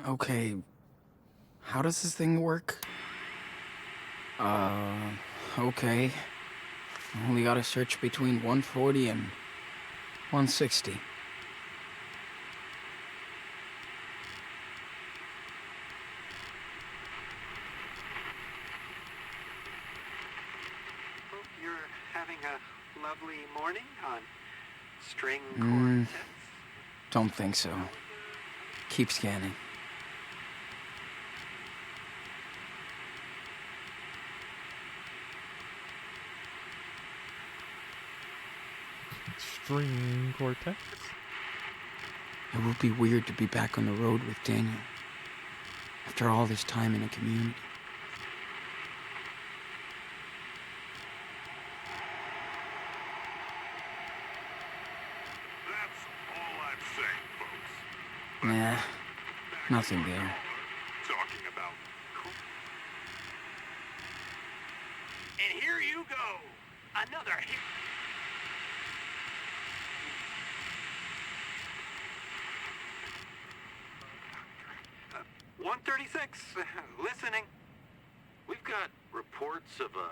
Okay. How does this thing work? Okay. Only gotta search between 140 and 160. Hope you're having a lovely morning on String Mm. Quartet. Don't think so. Keep scanning. String Quartet? It will be weird to be back on the road with Daniel. After all this time in a community. That's all I'm saying, folks. Nah, nothing there. Talking about. And here you go. Another hit. 136, listening. We've got reports of a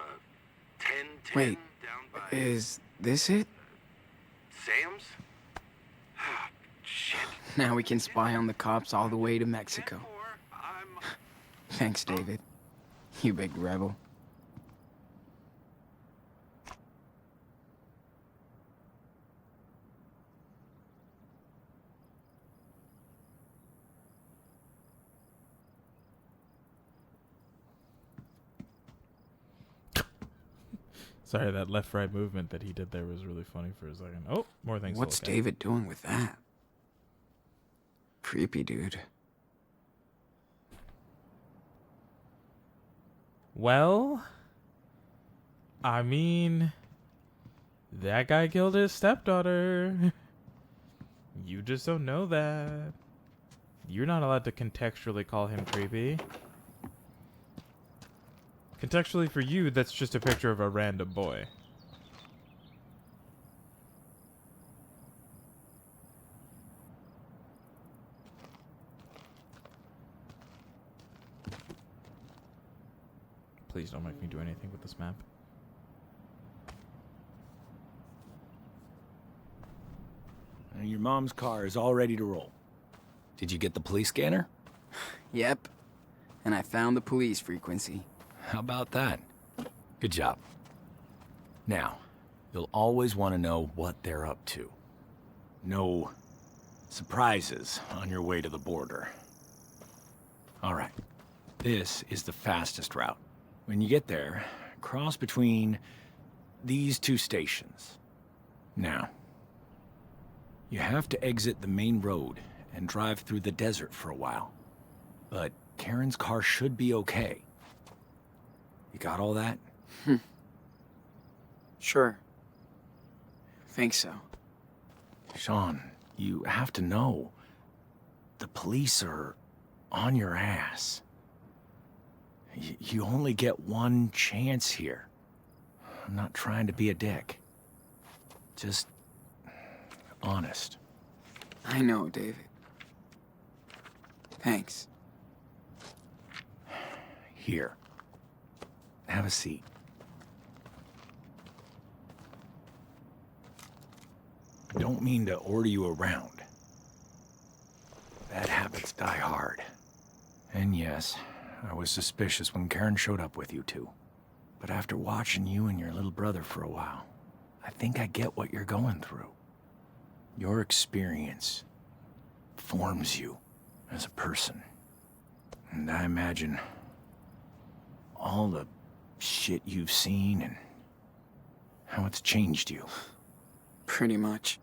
10-10 Wait, down by is this it? Sam's. Ah, shit. Now we can spy on the cops all the way to Mexico. 10-4, I'm Thanks, David. You big rebel. Sorry, that left-right movement that he did there was really funny for a second. Oh, more things. What's to look at. David doing with that? Creepy dude. Well, I mean, that guy killed his stepdaughter. You just don't know that. You're not allowed to contextually call him creepy. Contextually for you, that's just a picture of a random boy. Please don't make me do anything with this map. And your mom's car is all ready to roll. Did you get the police scanner? Yep. And I found the police frequency. How about that? Good job. Now, you'll always want to know what they're up to. No surprises on your way to the border. All right. This is the fastest route. When you get there, cross between these two stations. Now, you have to exit the main road and drive through the desert for a while. But Karen's car should be okay. You got all that? Sure. think so. Sean, you have to know. The police are on your ass. You only get one chance here. I'm not trying to be a dick. Just honest. I know, David. Thanks. Here. Have a seat. Don't mean to order you around. Bad habits die hard. And yes, I was suspicious when Karen showed up with you two. But after watching you and your little brother for a while, I think I get what you're going through. Your experience forms you as a person. And I imagine all the shit you've seen and how it's changed you. Pretty much.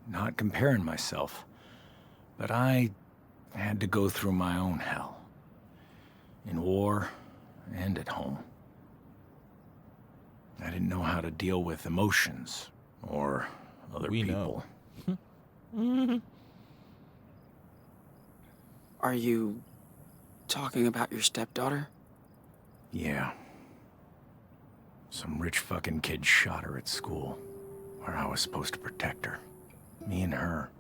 Not comparing myself, but I had to go through my own hell. In war and at home. I didn't know how to deal with emotions or other people. Are you talking about your stepdaughter? Yeah. Some rich fucking kid shot her at school, where I was supposed to protect her. Me and her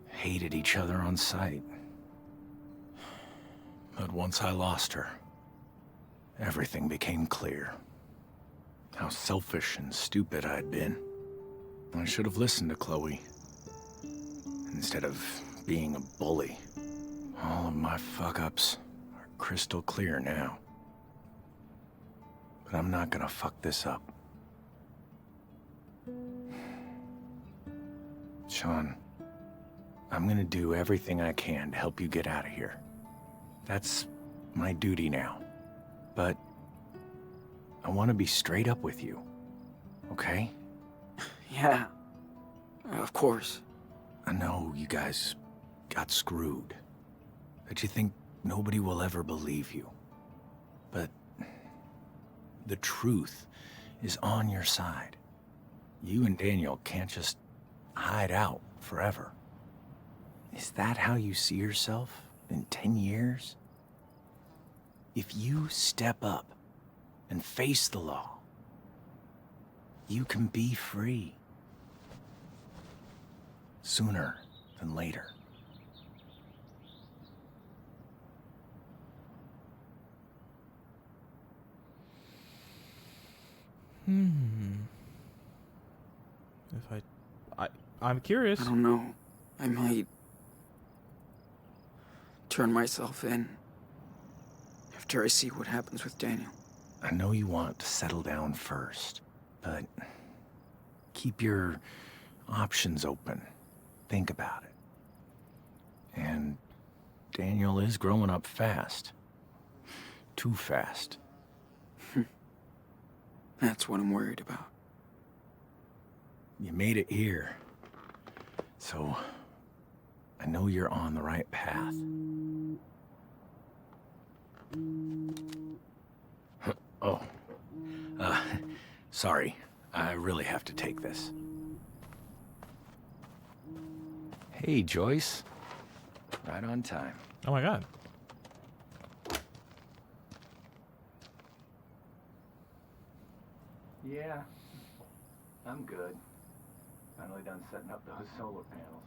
hated each other on sight. But once I lost her, everything became clear. How selfish and stupid I'd been. I should have listened to Chloe, instead of being a bully. All of my fuck-ups are crystal clear now. But I'm not gonna fuck this up. Sean, I'm gonna do everything I can to help you get out of here. That's my duty now. But I want to be straight up with you, okay? Yeah, of course. I know you guys got screwed. That you think nobody will ever believe you. But the truth is on your side. You and Daniel can't just hide out forever. Is that how you see yourself in 10 years? If you step up and face the law, you can be free. Sooner than later. If I'm curious. I don't know. I might turn myself in after I see what happens with Daniel. I know you want to settle down first, but keep your options open. Think about it. And Daniel is growing up fast. Too fast. That's what I'm worried about. You made it here. So, I know you're on the right path. Oh. Sorry. I really have to take this. Hey, Joyce. Right on time. Oh my god. Yeah, I'm good. Finally done setting up those solar panels.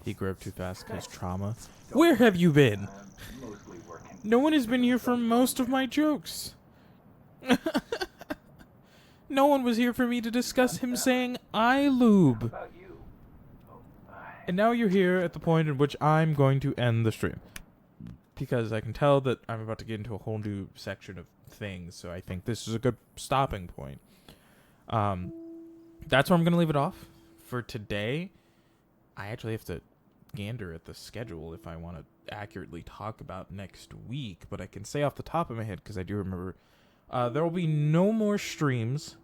He grew up too fast because trauma. Where have you been? Mostly working. No one has been here for most of my jokes. No one was here for me to discuss him saying I lube. About you? And now you're here at the point in which I'm going to end the stream. Because I can tell that I'm about to get into a whole new section of things, so I think this is a good stopping point. That's where I'm going to leave it off for today. I actually have to gander at the schedule if I want to accurately talk about next week, but I can say off the top of my head because I do remember there will be no more streams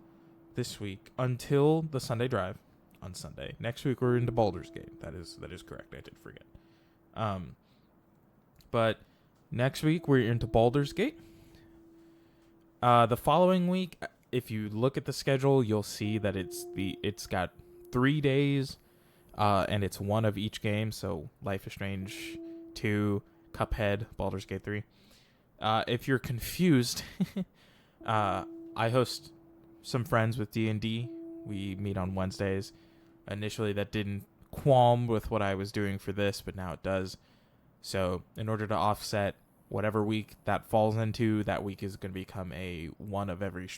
this week until the Sunday Drive on Sunday. Next week we're into Baldur's Gate. That is correct. I did forget. But next week we're into Baldur's Gate. The following week, if you look at the schedule, you'll see that it's got 3 days, and it's one of each game. So Life is Strange 2, Cuphead, Baldur's Gate 3. If you're confused, I host some friends with D&D. We meet on Wednesdays. Initially, that didn't qualm with what I was doing for this, but now it does. So in order to offset whatever week that falls into, that week is going to become a one of every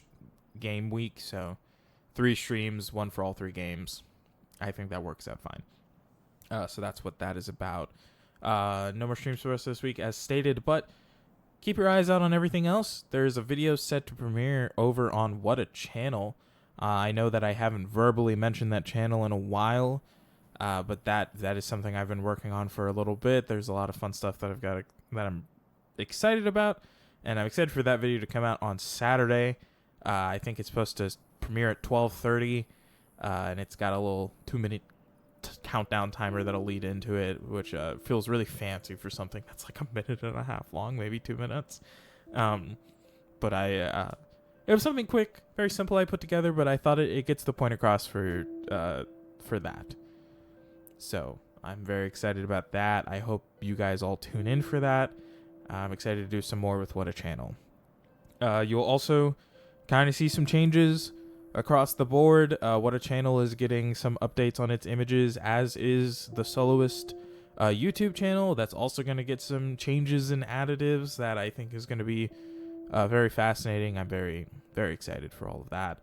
game week. So 3 streams, 1 for all 3 games. I think that works out fine. So that's what that is about. No more streams for us this week, as stated, but keep your eyes out on everything else. There's a video set to premiere over on What a Channel. I know that I haven't verbally mentioned that channel in a while, but that is something I've been working on for a little bit. There's a lot of fun stuff that I'm excited about, and I'm excited for that video to come out on Saturday. I think it's supposed to premiere at 12:30, and it's got a little 2-minute countdown timer that'll lead into it, which feels really fancy for something that's like 1.5 minutes long, maybe 2 minutes. But it was something quick, very simple I put together, but I thought it gets the point across for that. So I'm very excited about that. I hope you guys all tune in for that. I'm excited to do some more with What a Channel. You'll also kind of see some changes across the board. What a Channel is getting some updates on its images, as is the Soloist YouTube channel. That's also going to get some changes and additives that I think is going to be very fascinating. I'm very, very excited for all of that.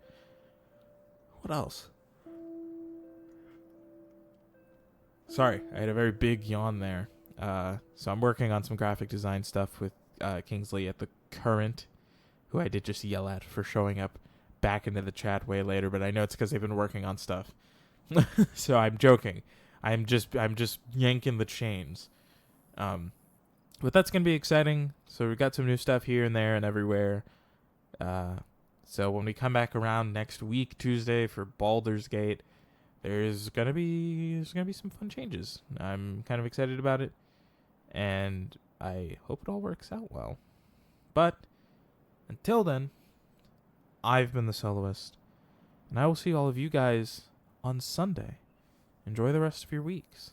What else? Sorry, I had a very big yawn there. So I'm working on some graphic design stuff with Kingsley at the Current, who I did just yell at for showing up back into the chat way later, but I know it's because they've been working on stuff. So I'm joking. I'm just yanking the chains. But that's gonna be exciting. So we got some new stuff here and there and everywhere. So when we come back around next week, Tuesday, for Baldur's Gate, there's gonna be some fun changes. I'm kind of excited about it, and I hope it all works out well. But until then, I've been the Soloist, and I will see all of you guys on Sunday. Enjoy the rest of your weeks.